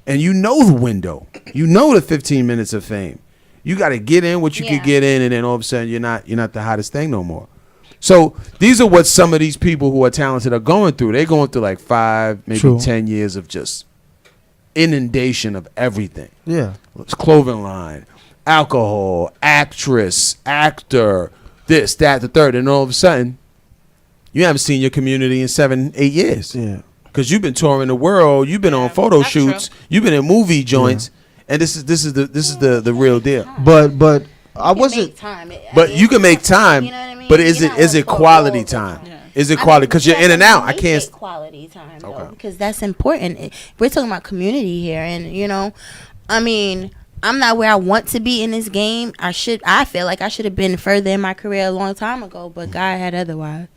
And the window. The 15 minutes of fame. You got to get in what you could get in, and then all of a sudden you're not the hottest thing no more. So these are what some of these people who are talented are going through. They're going through 5, maybe 10 years of just inundation of everything. Yeah. It's clothing line, alcohol, actress, actor, this, that, the third. And all of a sudden, you haven't seen your community in 7, 8 years. Yeah. Because you've been touring the world. You've been on photo shoots. True. You've been in movie joints. And this is the real deal. But I wasn't. But you can make time. You know what I mean? But is it quality time? Is it quality? Because you're in and out. I can't. Quality time though, because that's important. We're talking about community here, and I mean, I'm not where I want to be in this game. I feel like I should have been further in my career a long time ago, but God had otherwise.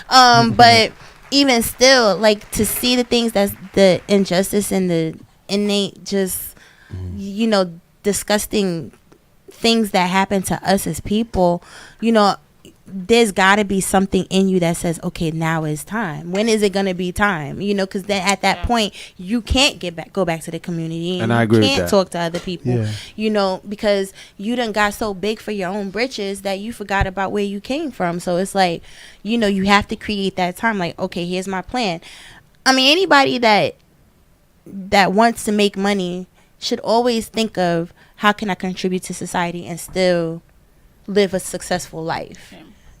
But even still, like, to see the things that's the injustice and the innate, just disgusting things that happen to us as people, there's got to be something in you that says, okay, now is time. When is it going to be time? Because then at that point, you can't go back to the community. And I agree with that. You can't talk to other people, because you done got so big for your own britches that you forgot about where you came from. So it's like, you have to create that time. Like, okay, here's my plan. I mean, anybody that wants to make money should always think of, how can I contribute to society and still live a successful life?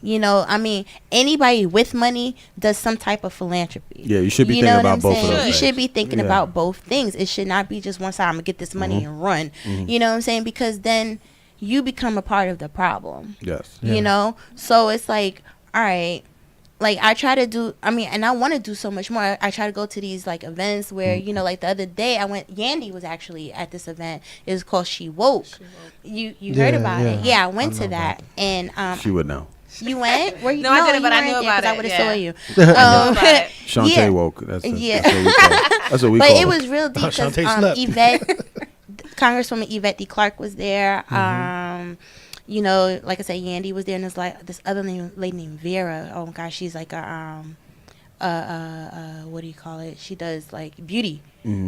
I mean, anybody with money does some type of philanthropy. Yeah, you should be thinking about both of those. You should be thinking about both things. It should not be just one side, I'm going to get this money and run. You know what I'm saying? Because then you become a part of the problem. Yes. So it's like, all right, like, I try to do, and I want to do so much more. I try to go to these, like, events where, like, the other day I went, Yandy was actually at this event. It was called She Woke. You heard about it? Yeah, I went to that. And she would know. You went? Were you? No, I didn't, but I knew about it. I would have saw you. Shantae woke. That's what we but call it was real deep because Congresswoman Yvette D. Clarke was there. Like I said, Yandy was there, and there's like this other lady named Vera. Oh my gosh, she's like a what do you call it? She does like beauty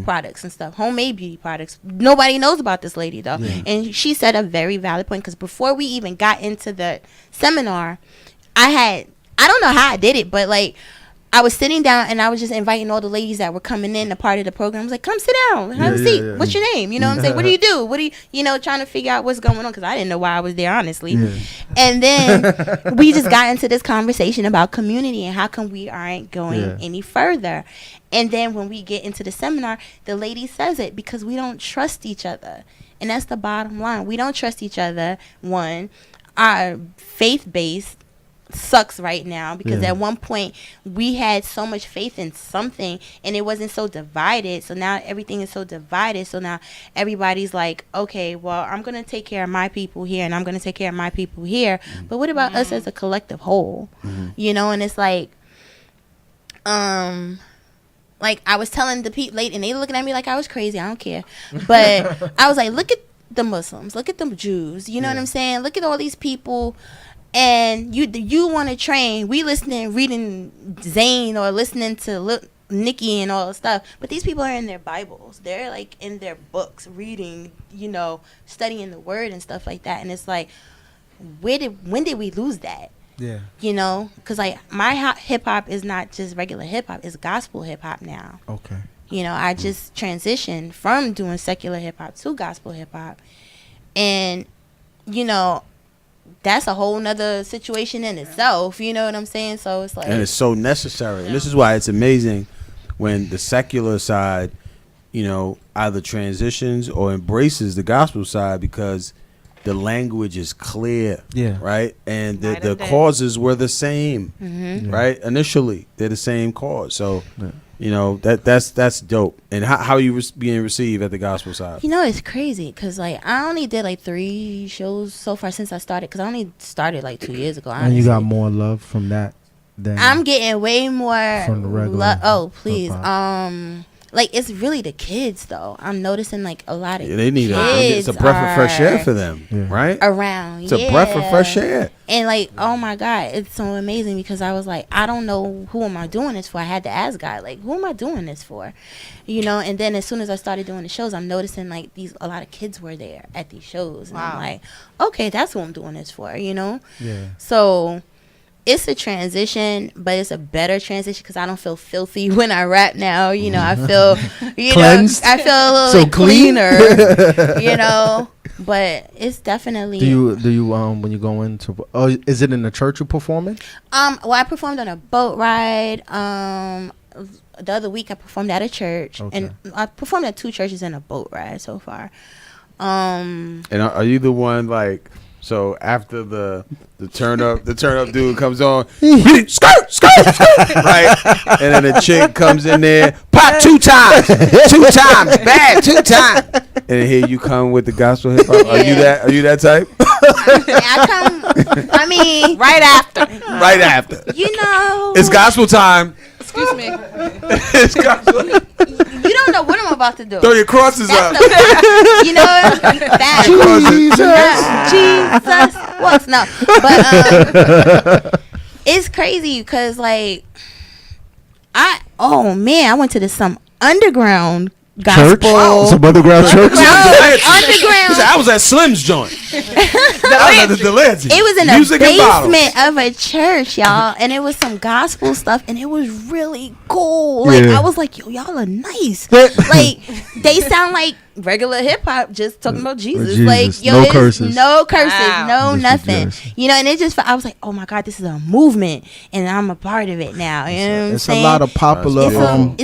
products and stuff, homemade beauty products. Nobody knows about this lady though, and she said a very valid point, because before we even got into the seminar, I don't know how I did it, but like, I was sitting down and I was just inviting all the ladies that were coming in a part of the program. I was like, come sit down, have a seat. Yeah. What's your name? You know what I'm saying? What do you do? What do you, trying to figure out what's going on, because I didn't know why I was there, honestly. Yeah. And then we just got into this conversation about community and how come we aren't going any further. And then when we get into the seminar, the lady says it, because we don't trust each other. And that's the bottom line. We don't trust each other. One, our faith-based sucks right now, because at one point we had so much faith in something and it wasn't so divided. So now everything is so divided. So now everybody's like, okay, well, I'm going to take care of my people here and I'm going to take care of my people here. But what about us as a collective whole? And it's like, like I was telling the people late, and they looking at me like I was crazy. I don't care. But I was like, look at the Muslims, look at them Jews. You know what I'm saying? Look at all these people. And you want to train. We reading Zayn or listening to Nicki and all that stuff. But these people are in their Bibles. They're like in their books, reading, studying the word and stuff like that. And it's like, when did we lose that? Yeah. Because like my hip hop is not just regular hip hop. It's gospel hip hop now. Okay. I just transitioned from doing secular hip hop to gospel hip hop. And, that's a whole nother situation in itself. You know what I'm saying? So it's like, and it's so necessary. And this is why it's amazing when the secular side, either transitions or embraces the gospel side, because the language is clear. Yeah. Right. And the causes were the same. Right. Initially, they're the same cause. So, that's dope. And how you being received at the gospel side? It's crazy because like I only did like 3 shows so far since I started, because I only started like 2 years ago. Honestly. And you got more love from that than I'm getting way more from the regular. Oh please, like it's really the kids though. I'm noticing like a lot of they need it's a breath of fresh air for them, right? Around, it's a breath of fresh air. And like, oh my God, it's so amazing, because I was like, I don't know who am I doing this for. I had to ask God, like, who am I doing this for? And then as soon as I started doing the shows, I'm noticing like a lot of kids were there at these shows, and I'm like, okay, that's who I'm doing this for, Yeah. So it's a transition, but it's a better transition because I don't feel filthy when I rap now. I feel, cleansed? I feel a little so cleaner, But it's definitely. Do you when you go into? Oh, is it in the church you're performing? Well, I performed on a boat ride. the other week I performed at a church, and I performed at 2 churches in a boat ride so far. And are you the one like? So after the turn up dude comes on, skirt, right? And then the chick comes in there, pop 2 times, bad 2 times. And then here you come with the gospel hip hop. Are you that type? I mean, right after. Right after. You know, it's gospel time. Excuse me. It's gospel. You don't know what I'm about to do. Throw your crosses up. You know that. Jesus. What? No. But it's crazy because like I went to some underground gospel. Church? Some underground church? Underground. I was at Slim's joint. It was in the basement of a church, y'all, and it was some gospel stuff, and it was really cool. Like I was like, yo, y'all are nice. Like they sound like regular hip hop, just talking about Jesus. Like yo, no curses, no nothing. You know, and it just I was like, oh my God, this is a movement, and I'm a part of it now. You know what I'm saying? It's a lot of popular so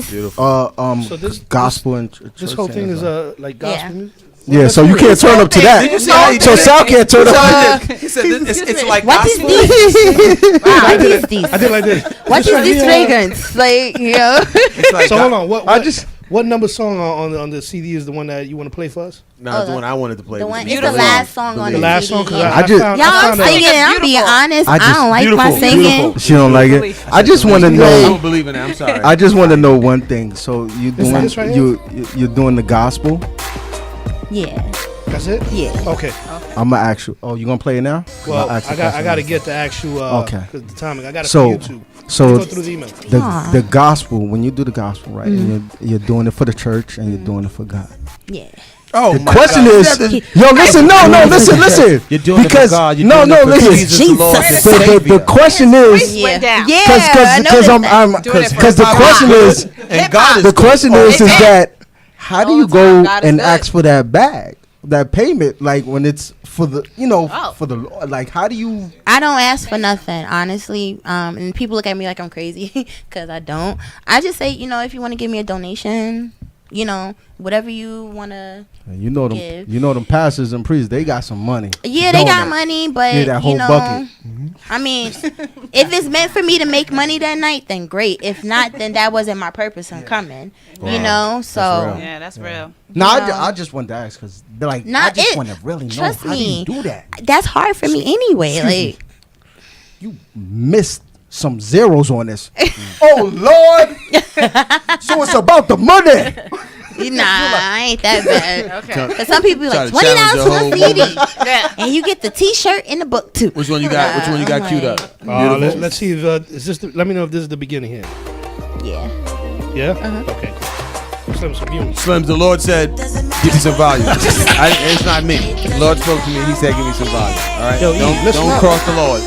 this gospel and this whole thing is like gospel music. Yeah, so you can't turn up to that. Did you see how so Sal can't turn up. He said it's like what gospel. is this? What is this? I did like this. What is this fragrance? Like, you know. Like so hold on. What number song on the CD is the one that you want to play for us? No, the one I wanted to play. It's the last song on the last CD. song. Cause I'm singing. I'm being honest. I don't like my singing. She don't like it. I just want to know. I don't believe in it. I'm sorry. I just want to know one thing. So you're doing the gospel. Yeah. That's it? Yeah. Okay. I'm gonna ask you. Oh, you gonna play it now? Well, I got to get the actual. Okay. The timing. I got to YouTube. So go through the email. The gospel. When you do the gospel, right? And you're doing it for the church and you're doing it for God. Yeah. Oh, the question is, listen, listen. You're doing it for God. You're doing it for listen. Jesus, Lord, the question is, because the question is that how do you go and ask for that bag, that payment, like when it's for the, for the Lord, like how do you? I don't ask for nothing, honestly. And people look at me like I'm crazy because I don't. I just say, if you want to give me a donation, whatever you want to. Them pastors and priests, they got some money. Yeah, they got money, but that whole bucket. I mean, if it's meant for me to make money that night, then great. If not, then that wasn't my purpose in coming. Wow. So yeah, that's real. No, I just want to ask because they're like, I just want to really know trust how do you do that. That's hard for me anyway. Like you missed some zeros on this. Oh Lord! So it's about the money. Nah, I ain't that bad. Okay. Because some people be like $20 for a CD, and you get the T-shirt and the book too. Which one you got? Which one you got queued up? Let's see if is this. Let me know if this is the beginning here. Yeah. Yeah. Okay. Slims, the Lord said, give me some volume. It's not me. The Lord spoke to me. He said, give me some volume. All right. Don't cross the Lord.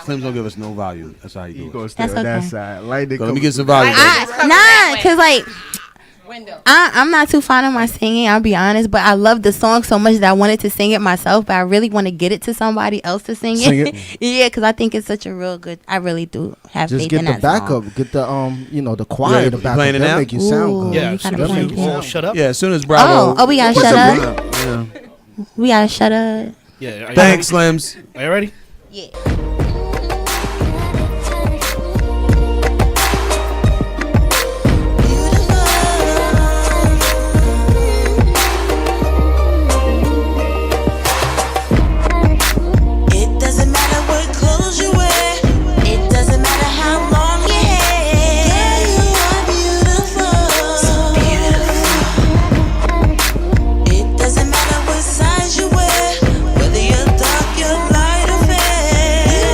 Slims don't give us no value. That's how you do it. That's okay. That side. Let me get some value. Because like. I'm not too fond of my singing, I'll be honest, but I love the song so much that I wanted to sing it myself, but I really want to get it to somebody else to sing it. Yeah, because I think it's such a real good. I really do have just faith in that song. Just get the backup, the choir, the backup. That make you sound good. Yeah, shut up. Yeah, as soon as Bravo. Oh, we gotta shut up. Yeah. We gotta shut up. Yeah. Thanks, Slims. Are you ready? Yeah. Size you wear, whether you're dark, you're light or fair.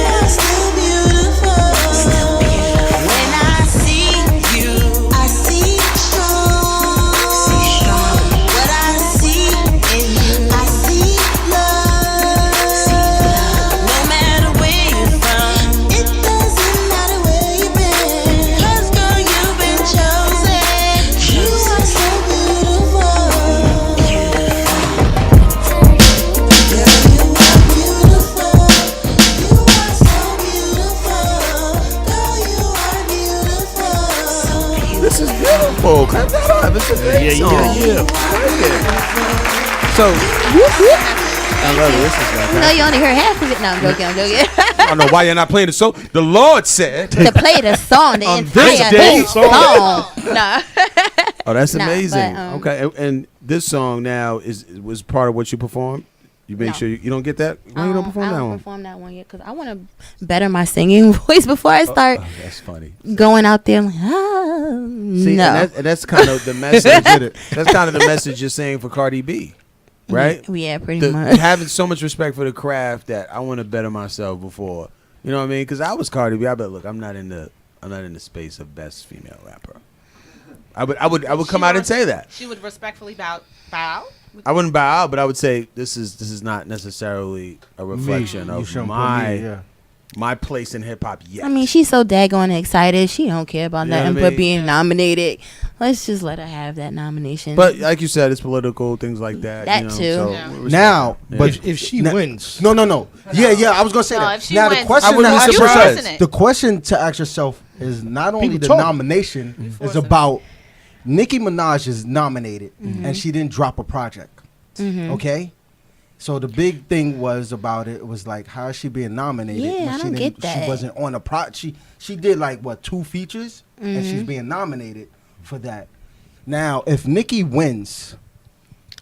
This is beautiful. Clap that up. It's a great song. So, I love it. This is fantastic. No, you only heard half of it. No, I'm joking. I don't know why you're not playing the song. The Lord said to play the song, the entire song. Nah. Oh, that's Nah, amazing. but, Okay, and this song now was part of what you performed. You make sure you don't get that. Why you don't perform that one? I don't perform that one yet because I want to better my singing voice before I start. That's funny. Going out there, like, See, no. and that's kind of the message. That's kind of the message you're saying for Cardi B, right? Yeah, pretty much. Having so much respect for the craft that I want to better myself before. You know what I mean? Because I was Cardi B. I bet. Look, I'm not in the space of best female rapper. I would come out and say that. She would respectfully bow. I wouldn't bow out, but I would say this is not necessarily a reflection of my place in hip hop yet. I mean, she's so daggone excited. She don't care about nothing but being nominated. Let's just let her have that nomination. But like you said, it's political things like that. That you know, too. So Now, but if she wins, no. Yeah. I was gonna say that. If she Now wins, the question I wouldn't to be ask yourself, surprised. the question to ask yourself is not only People the talk. nomination is about Nicki Minaj is nominated and she didn't drop a project. Okay. So the big thing was about it was like, how is she being nominated? Yeah, when I she don't didn't- get that. She wasn't on a she did like what 2 features and she's being nominated for that. Now, if Nicki wins,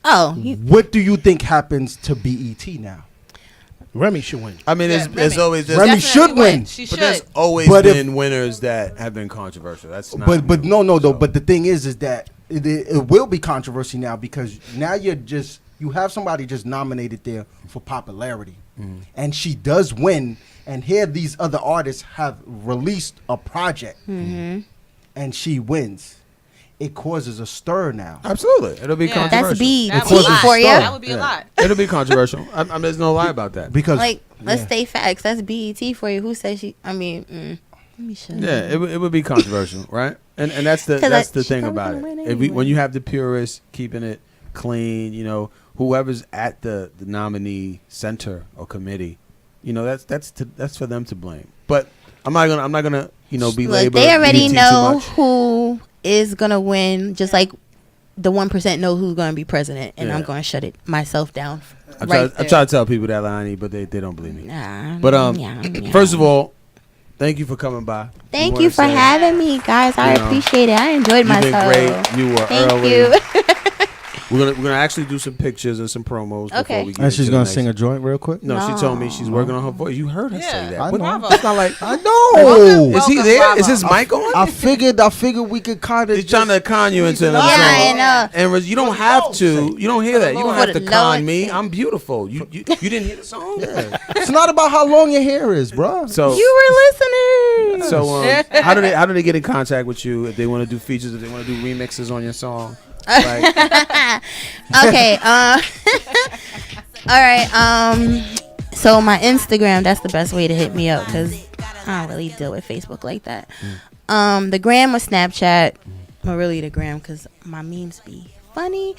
what do you think happens to BET now? Remy should win. I mean, there's always Remy should win. She but should. there's always been winners that have been controversial. That's not. But no though. But the thing is that it will be controversy now because now you have somebody just nominated there for popularity, and she does win. And here these other artists have released a project, and she wins. It causes a stir now. Absolutely, it'll be controversial. That's BET That would be a lot. for you. That would be a lot. It'll be controversial. There's no lie about that. Because Like, let's stay facts. That's BET for you. Who says she? I mean, let me shut Yeah, up. it would be controversial, right? And that's the 'Cause the she thing probably about it. gonna win When anyway. you have the purists keeping it clean, you know, whoever's at the nominee center or committee, you know, that's for them to blame. But I'm not gonna be Look, labor. they already BET too know much. who is gonna win. Just like the 1% know who's gonna be president, and Yeah. I'm gonna shut it myself down. I right try to tell people that, Lainilane, but they don't believe me. Nah, But yeah. first of all, thank you for coming by. Thank you for having me, guys. I appreciate it. I enjoyed You've been myself. great. You were Thank early. you. We're gonna actually do some pictures and some promos before Okay. we get And she's into gonna the sing a next. joint real quick. No, she told me she's working on her voice. You heard her say that. I What- know. It's not like I know. Is he there? Is his mic on? I figured we could kind of. He's trying to con you into another Yeah, I song. know. And you don't have to. You don't hear that. You don't For have the to con Lord. me. I'm beautiful. You didn't hear the song? Yeah. It's not about how long your hair is, bro. So You were listening. So how do they get in contact with you if they want to do features, if they want to do remixes on your song? Like, Okay. All right. So my Instagram, that's the best way to hit me up because I don't really deal with Facebook like that. The gram or Snapchat, or really the gram because my memes be funny.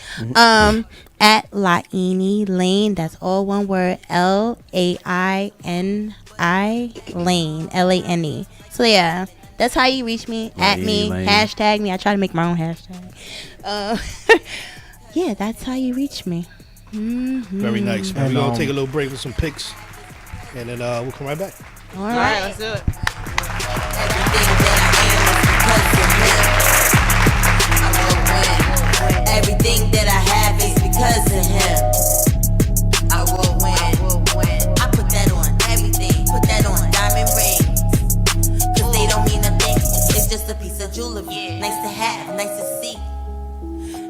At Lainilane, that's all one word. LAINI Lane, LANE. So yeah. That's how you reach me. At me, Lainilane. hashtag me. I try to make my own hashtag. Yeah, that's how you reach me. Very nice, man. And, We're going to take a little break with some picks, and then we'll come right back. All All right, let's do it. Everything that I have is because of him. I will win. I put that on everything. Put that on diamond rings. Cause they don't mean nothing. It's just a piece of jewelry. Nice to have, nice to see.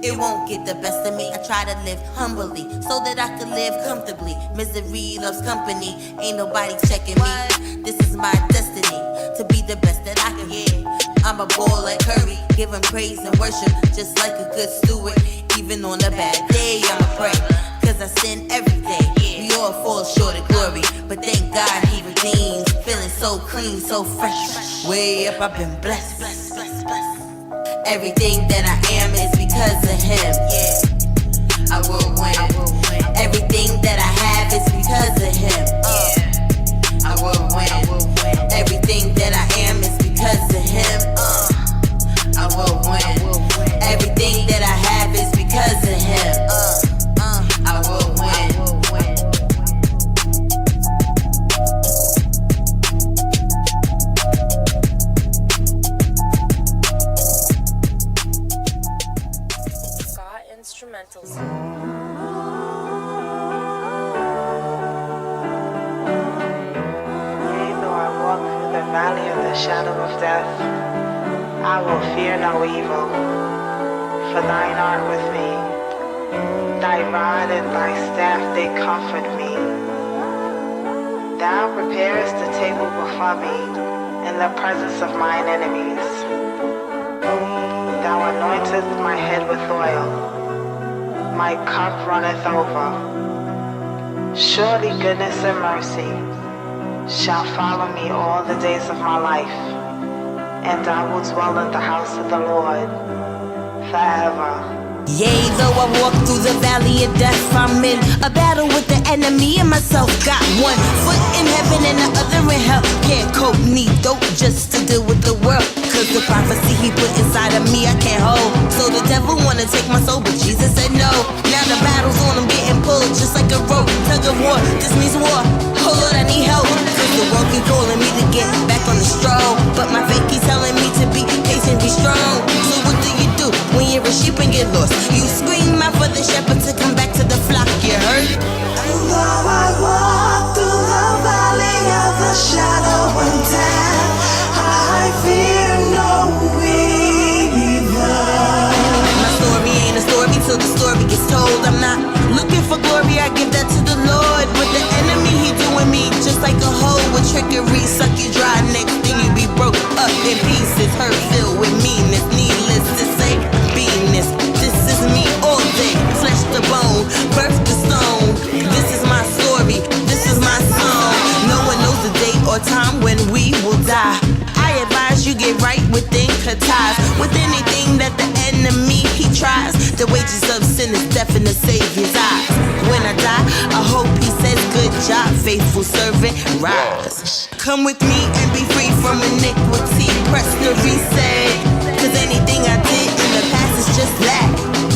It won't get the best of me. I try to live humbly so that I could live comfortably. Misery loves company. Ain't nobody checking me. This is my destiny to be the best that I can get. I'm a ball like Curry, giving praise and worship just like a good steward. Even on a bad day, I'ma pray, cause I sin every day. We all fall short of glory, but thank God he redeems. Feeling so clean, so fresh. Way up, I've been blessed. Everything that I am is because of him. Yeah, I will win. Everything that I have is because of him. I will win. Everything that I am is because of him. I I will win. Everything that I have is because of him. I will win. Guod instrumentals. Valley of the shadow of death, I will fear no evil, for thine art with me. Thy rod and thy staff, they comfort me. Thou preparest the table before me in the presence of mine enemies. Thou anointest my head with oil, my cup runneth over. Surely goodness and mercy shall follow me all the days of my life, and I will dwell in the house of the Lord forever. Yea, though I walk through the valley of death, I'm in a battle with the enemy and myself. Got one foot in heaven and the other in hell. Can't cope, need dope just to deal with the world. Cause the prophecy he put inside of me I can't hold. So the devil wanna take my soul, but Jesus said no. Now the battle's on, I'm getting pulled just like a rope. Tug of war, this means war. Oh Lord, I need help. Cause the world keep calling me to get back on the stroll, but my faith keeps telling me to be patient, be strong. So what do you do when you're a sheep and get lost? You scream out for the shepherd to come back to the flock, you heard? Though I walk through the valley of the shadow of death, I fear no evil. My story ain't a story till the story gets told. I'm not looking for glory, I give that to the Lord. But the enemy, he doing me just like a hoe with trickery. Suck you dry, next thing you be broke up in pieces. Hurt filled with meanness, needless to say, beingness. This is me all day, flesh to bone, birth to stone. This is my story, this is my song. No one knows the day or time when we will die. I advise you get right within ties with anything that the enemy he tries. The wages of sin is death in the Savior's eyes. When I die, I hope he says good job, faithful servant, rise. Come with me and be free from iniquity. Press the reset, cause anything I did in the past is just that.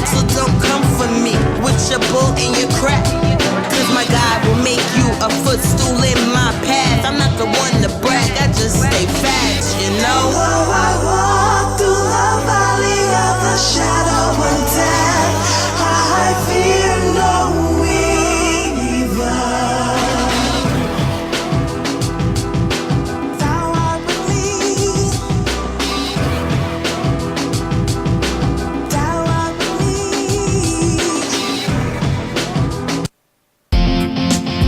So don't come for me with your bull and your crap, cause my God will make you a footstool in my path. I'm not the one to brag, I just stay fast, you know. Though I walk through the valley of the shadow of death, I fear no evil. Thou art with me. Thou art with me.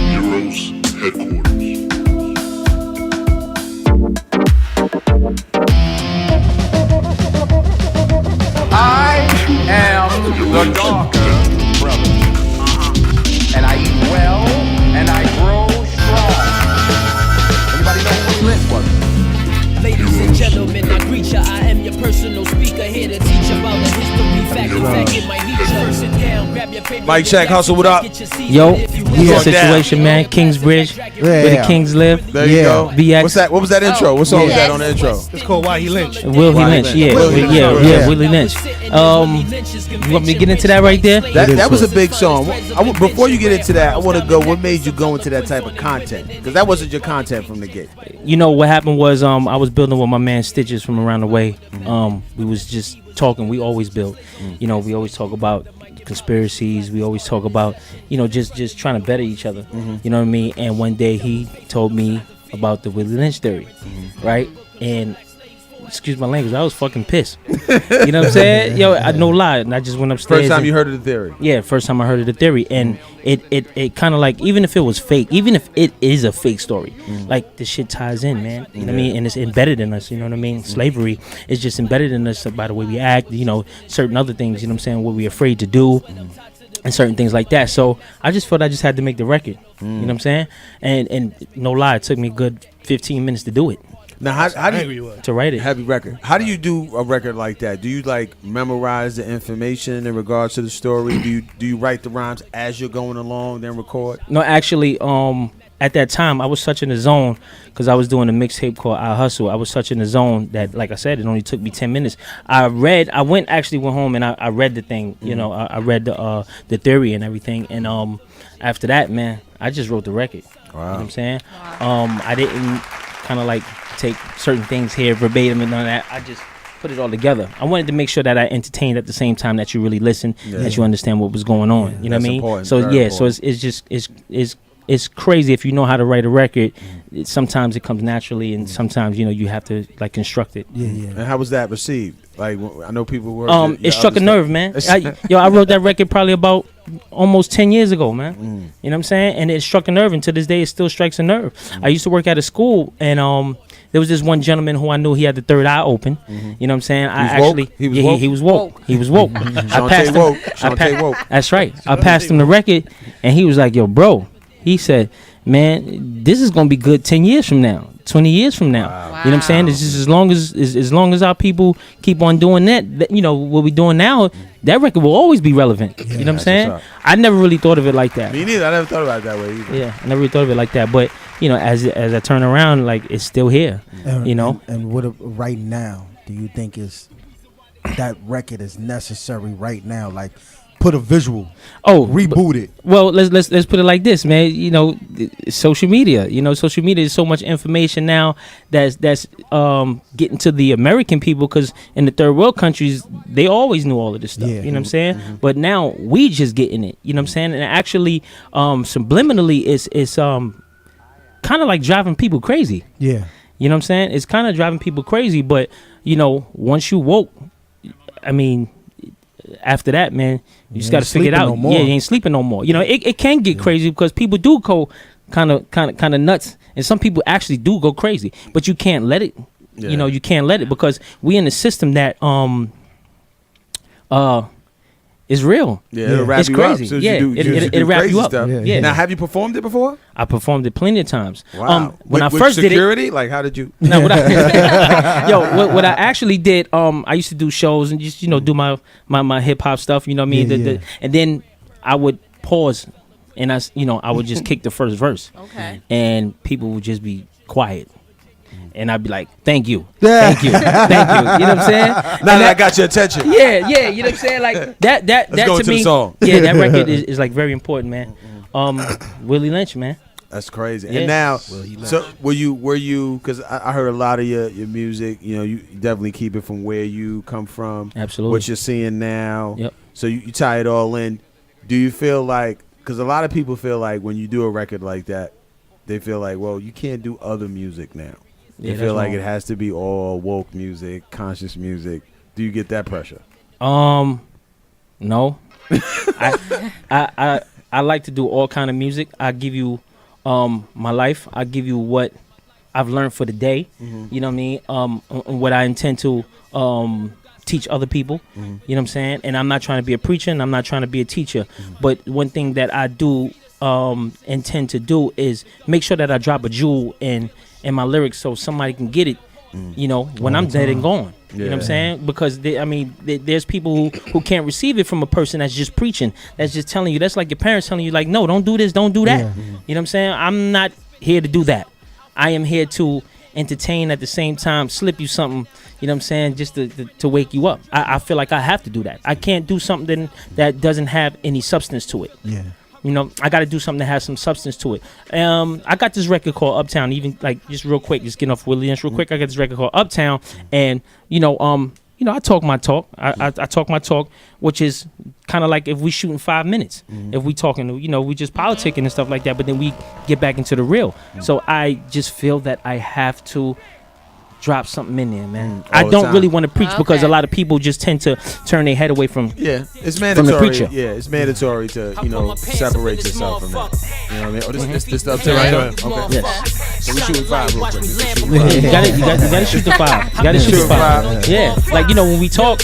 Heroes Headquarters. I am the darker brother, and I eat well, and I grow strong. Anybody know who Lit was? Ladies and gentlemen, I greet ya. I am your personal speaker here to teach about the history. Fact in fact, it might need ya. Sit down, grab your paper. Mic check, hustle, what up? Yo, we got a situation, man. Kingsbridge, where the Kings live. There you go. BX. What's that? What was that intro? What song was that on the intro? It's called Why He Lynched. Will He Lynch? Yeah, Willie Lynch. You want me to get into that right there? That was a big song. Before you get into that, I want to go. What made you go into that type of content? Because that wasn't your content from the get. You know what happened was I was building with my man Stitches from around the way. We was just talking. We always build. You know, we always talk about conspiracies. We always talk about, you know, just trying to better each other. You know what I mean? And one day he told me about the Willie Lynch theory, right? And excuse my language, I was fucking pissed. You know what I'm saying? Yo, I no lie, and I just went upstairs. First time you heard of the theory? Yeah, first time I heard of the theory, and it kind of like, even if it was fake, even if it is a fake story, like this shit ties in, man. You know what I mean? And it's embedded in us. You know what I mean? Slavery is just embedded in us by the way we act. You know, certain other things. You know what I'm saying? What we're afraid to do. And certain things like that. So I just felt I just had to make the record. You know what I'm saying? And no lie, it took me a good 15 minutes to do it. Now, how do you to write it? Heavy record. How do you do a record like that? Do you like memorize the information in regards to the story? Do you write the rhymes as you're going along, then record? No, actually, at that time, I was such in the zone because I was doing a mixtape called I Hustle. I was such in the zone that, like I said, it only took me 10 minutes. I went home and I read the thing. You know, I read the theory and everything. And after that, man, I just wrote the record. Wow. You know what I'm saying? I didn't kind of like take certain things here verbatim and none of that. I just put it all together. I wanted to make sure that I entertained at the same time that you really listen, that you understand what was going on. You know what I mean? Important, So very important. So it's crazy if you know how to write a record. Sometimes it comes naturally, and sometimes you have to like construct it. And how was that received? Like, I know people were. It struck a nerve, man. I wrote that record probably about almost 10 years ago, man. You know what I'm saying? And it struck a nerve, and to this day it still strikes a nerve. I used to work at a school, and there was this one gentleman who I knew he had the third eye open. You know what I'm saying? He was woke. He was woke. I passed him. That's right. I passed him the record, and he was like, "Yo, bro." He said, "Man, this is gonna be good 10 years from now, 20 years from now." Wow. You know what I'm saying? It's just as long as our people keep on doing that, what we're doing now, that record will always be relevant. You know what I'm saying? I never really thought of it like that. Me neither. I never thought about it that way either. Yeah, I never really thought of it like that. But as I turn around, like, it's still here. And what right now do you think is that record is necessary right now? Like, put a visual. Reboot it. Well, let's put it like this, man. Social media. Social media is so much information now that's getting to the American people, because in the third world countries they always knew all of this stuff. You know what I'm saying? But now we just getting it. You know what I'm saying? And actually, subliminally, it's kind of like driving people crazy. Yeah. You know what I'm saying? It's kind of driving people crazy, but once you woke, I mean, after that, man, you just got to figure it out. You ain't sleeping no more. It can get crazy because people do go kind of nuts, and some people actually do go crazy. But you can't let it. You can't let it, because we in a system that is real. It'll wrap it's you crazy. up. So it'll wrap you up. Yeah. Now, have you performed it before? I performed it plenty of times. Wow. When I with first security? did it, like, how did you? No, what I actually did, I used to do shows and just do my hip hop stuff. You know what I mean? And then I would pause, and I would just kick the first verse. Okay. And people would just be quiet. And I'd be like, thank you. Thank you. You know what I'm saying? Now that I got your attention. Yeah. You know what I'm saying? Like, that go to to me. The song. Yeah, that record is like very important, man. Willie Lynch, man. That's crazy. Yeah. And now, so were you? Because I heard a lot of your music. You definitely keep it from where you come from. Absolutely. What you're seeing now. Yep. So you tie it all in. Do you feel like? Because a lot of people feel like when you do a record like that, they feel like, well, you can't do other music now. They feel like it has to be all woke music, conscious music. Do you get that pressure? No. I like to do all kind of music. I give you my life. I give you what I've learned for the day. You know what I mean? What I intend to teach other people. You know what I'm saying? And I'm not trying to be a preacher, and I'm not trying to be a teacher. But one thing that I do intend to do is make sure that I drop a jewel in my lyrics, so somebody can get it, when I'm dead and gone. You know what I'm saying? Because there's people who can't receive it from a person that's just preaching, that's just telling you. That's like your parents telling you, like, no, don't do this, don't do that. You know what I'm saying? I'm not here to do that. I am here to entertain, at the same time slip you something, you know what I'm saying, just to wake you up. I feel like I have to do that. I can't do something that doesn't have any substance to it. I got to do something that has some substance to it. I got this record called Uptown. Even like just real quick, just getting off Willie Lynch real quick. I got this record called Uptown, and I talk my talk. I talk my talk, which is kind of like if we shooting 5 minutes. If we talking, we just politicking and stuff like that. But then we get back into the real. So I just feel that I have to drop something in there, man. I don't really want to preach because a lot of people just tend to turn their head away from it's mandatory. From the preacher. Yeah, it's mandatory to separate yourself from it. You know what I mean? This up to right here. Okay. Yes. So we shooting 5 real quick. You gotta shoot the 5. You gotta shoot the 5. Yeah, like when we talk,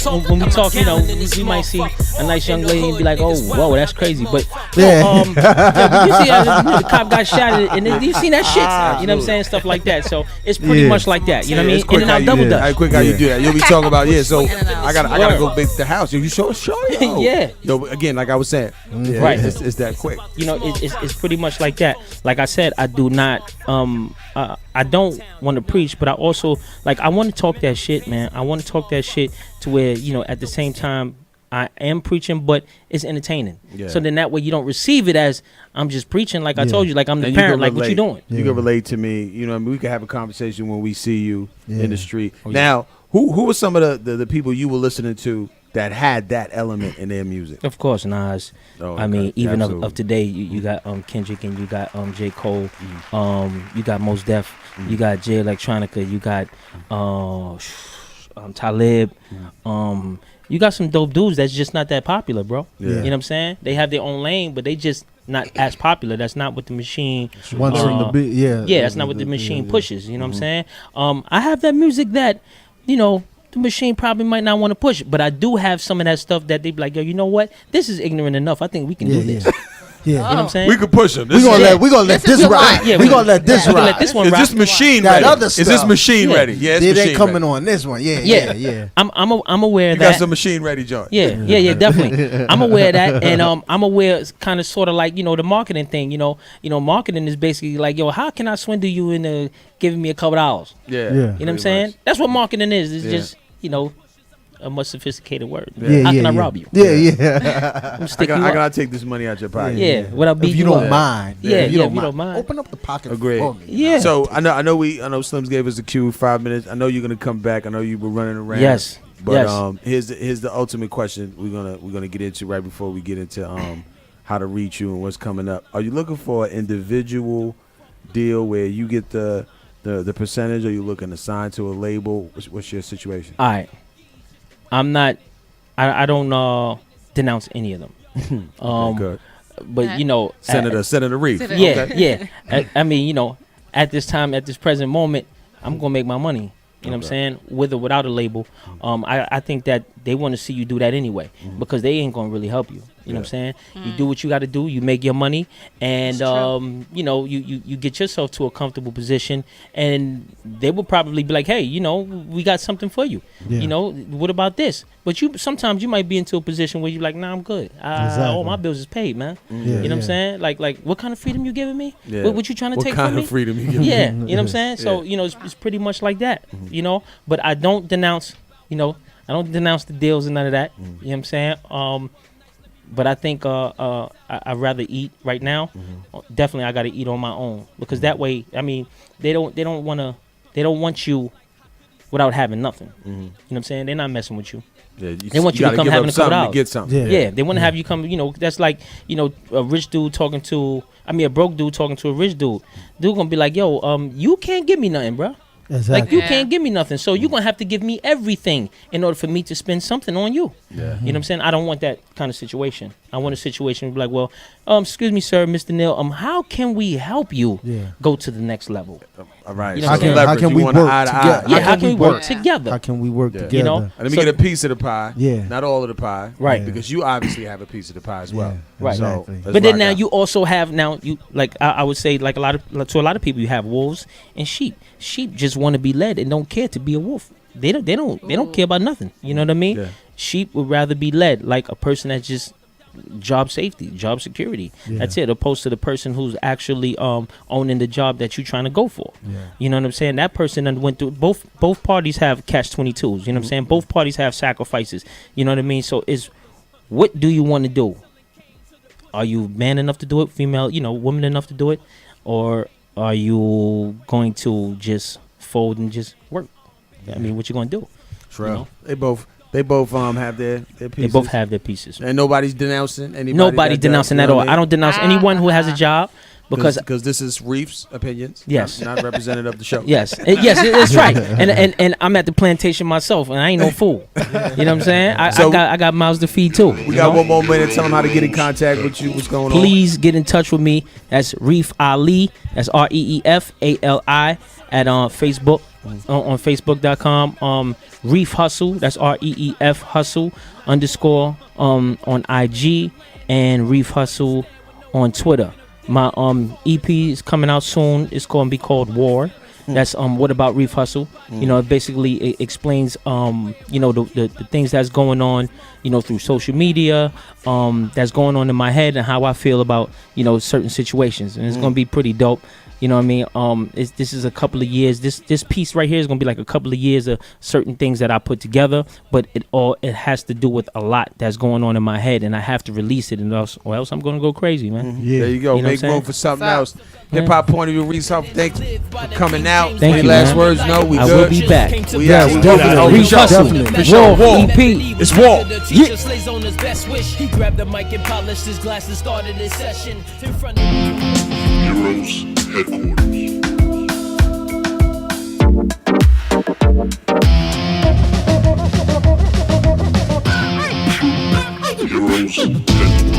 we might see a nice young lady and be like, oh, whoa, that's crazy. But you see, the cop got shot, and you seen that shit. You know what I'm saying? Stuff like that. So it's pretty much like that. You know what mean? it's quick In and how out you double do dutch. that. Quick how you do that. You'll be talking about so In and out. I gotta go big the house. You sure? Yo. Yeah. Yo, again, like I was saying, Right. It's that quick. You know, it's pretty much like that. Like I said, I do not I don't want to preach, but I also like I want to talk that shit, man. I want to talk that shit to where, you know, at the same time I am preaching, but it's entertaining. Yeah. So then that way you don't receive it as I'm just preaching, like I told you, like I'm the And parent, can like what you relate. doing. You can relate to me. You know, what I mean, we can have a conversation when we see you in the street. Oh, yeah. Now, who were some of the people you were listening to that had that element in their music? Of course, Nas. Oh, I mean, okay. even Absolutely. of today, you got Kendrick and you got J. Cole. You got Mos Def. You got Jay Electronica. You got Talib. You got some dope dudes that's just not that popular, bro. Yeah. You know what I'm saying? They have their own lane, but they just not as popular. That's not what the machine. Wants them to be, yeah. Yeah, that's not what the machine pushes. You know what I'm saying? I have that music that, you know, the machine probably might not want to push, but I do have some of that stuff that they be like, yo, you know what? This is ignorant enough. I think we can do this. Yeah. You know what I'm saying? We could push them. We gonna let this ride. Yeah, we gonna let this we gonna ride. let this one Is ride. this machine That ready? other Is this stuff. machine Yeah. ready? Yeah, it's They machine coming ready. on this one. Yeah. I'm aware You of got that. some machine ready joint. Yeah, definitely. I'm aware of that, and I'm aware, kind of, sort of like, you know, the marketing thing. You know, marketing is basically like, yo, how can I swindle you into giving me a couple dollars? Yeah. You know what I'm saying? That's what marketing is. It's Yeah. just, you know, a much sophisticated word. Yeah, how yeah, can I yeah. rob you? Yeah. I'm stick you I up. gotta take this money out your pocket. Yeah, without If beating you you don't up. mind. Yeah, if you if you don't mind. Open up the pocket Agreed. for me. Yeah. So I know Slims gave us a cue, 5 minutes. I know you're gonna come back. I know you were running around. Yes. But Yes. here's the ultimate question we're gonna get into right before we get into how to reach you and what's coming up. Are you looking for an individual deal where you get the percentage, or are you looking to sign to a label? What's your situation? All right. I'm not. I don't denounce any of them. Good. But you know, Senator Reef. Yeah, Okay. yeah. I mean, you know, at this time, at this present moment, I'm gonna make my money. You know what I'm saying? With or without a label. I think that they want to see you do that anyway, because they ain't gonna really help you. You know what I'm saying? You do what you got to do. You make your money, and you know, you get yourself to a comfortable position, and they will probably be like, hey, you know, we got something for you. Yeah. You know, what about this? But sometimes you might be into a position where you're like, nah, I'm good. All my bills is paid, man. Yeah, You know what I'm yeah. saying? Like, what kind of freedom you giving me? Yeah. What you trying to What take kind from me? of freedom you giving me? Yeah, you know what I'm saying? So, Yeah. you know, it's pretty much like that, you know? But I don't denounce, you know, I don't denounce the deals and none of that. You know what I'm saying? But I think I'd rather eat right now. Definitely I got to eat on my own, because that way, I mean, they don't want you without having nothing. You know what I'm saying? They're not messing with you. Yeah, They want you to gotta come give having up a couple something to dollars. get something. Yeah, they want to have you come. You know, that's like, you know, a rich dude talking to, a broke dude talking to a rich dude. Dude gonna be like, yo, you can't give me nothing, bro. Exactly. Like, you can't give me nothing, so you're gonna have to give me everything in order for me to spend something on you. Yeah. You know what I'm saying? I don't want that kind of situation. I want a situation where, like, well, excuse me, sir, Mr. Neil, how can we help you go to the next level? All right. You know So what I'm saying? How leverage. can You we want eye work to together? eye. Yeah, how can we work together? How can we work together? You know? And let me So- get a piece of the pie. Yeah. Not all of the pie. Right. Because you obviously have a piece of the pie as well. Right. So, Exactly. let's But then rock now out. you also have I would say, like, to a lot of people, you have wolves and sheep. Sheep just want to be led and don't care to be a wolf. They don't care about nothing. You know what I mean? Yeah. Sheep would rather be led, like a person that's just job safety, job security. Yeah. That's it. Opposed to the person who's actually owning the job that you're trying to go for. Yeah. You know what I'm saying? That person done went through both parties have catch-22s. You know what I'm saying? Both parties have sacrifices. You know what I mean? So what do you want to do? Are you man enough to do it? Female, woman enough to do it? Or are you going to just fold and just work? I mean, what you gonna do? True. You know? They both have their pieces. They both have their pieces. And nobody's denouncing anybody. Nobody that denouncing does, at you know all. what I don't denounce anyone who has a job because this is Reef's opinions. Yes. Not representative of the show. Yes, it's right. And I'm at the plantation myself, and I ain't no fool. You know what I'm saying? I got mouths to feed too. We got one more minute. Tell them how to get in contact with you. What's going on? Please get in touch with me. That's Reef Ali. That's REEFALI at Facebook. On Facebook.com. Reef Hustle. That's REEF Hustle _ on IG, and Reef Hustle on Twitter. My EP is coming out soon. It's going to be called War. That's What About Reef Hustle. You know, it basically explains you know, the things that's going on, you know, through social media, that's going on in my head and how I feel about, you know, certain situations, and it's gonna be pretty dope. You know what I mean? This is a couple of years. This piece right here is gonna be like a couple of years of certain things that I put together, but it has to do with a lot that's going on in my head, and I have to release it, or else I'm gonna go crazy, man. There you go. You know Make room for something else. Yeah. Hip Hop Point of View. Read something. Thanks for coming out. Thank Any you, last man. words? No, we I good. will be back. We Yes, out. definitely. For sure. Definitely. For sure. War, War. EP. It's war. Yeah. Slays on his best wish. He grabbed the mic and polished his glass and started his session in front of Heroes Headquarters. Heroes Headquarters.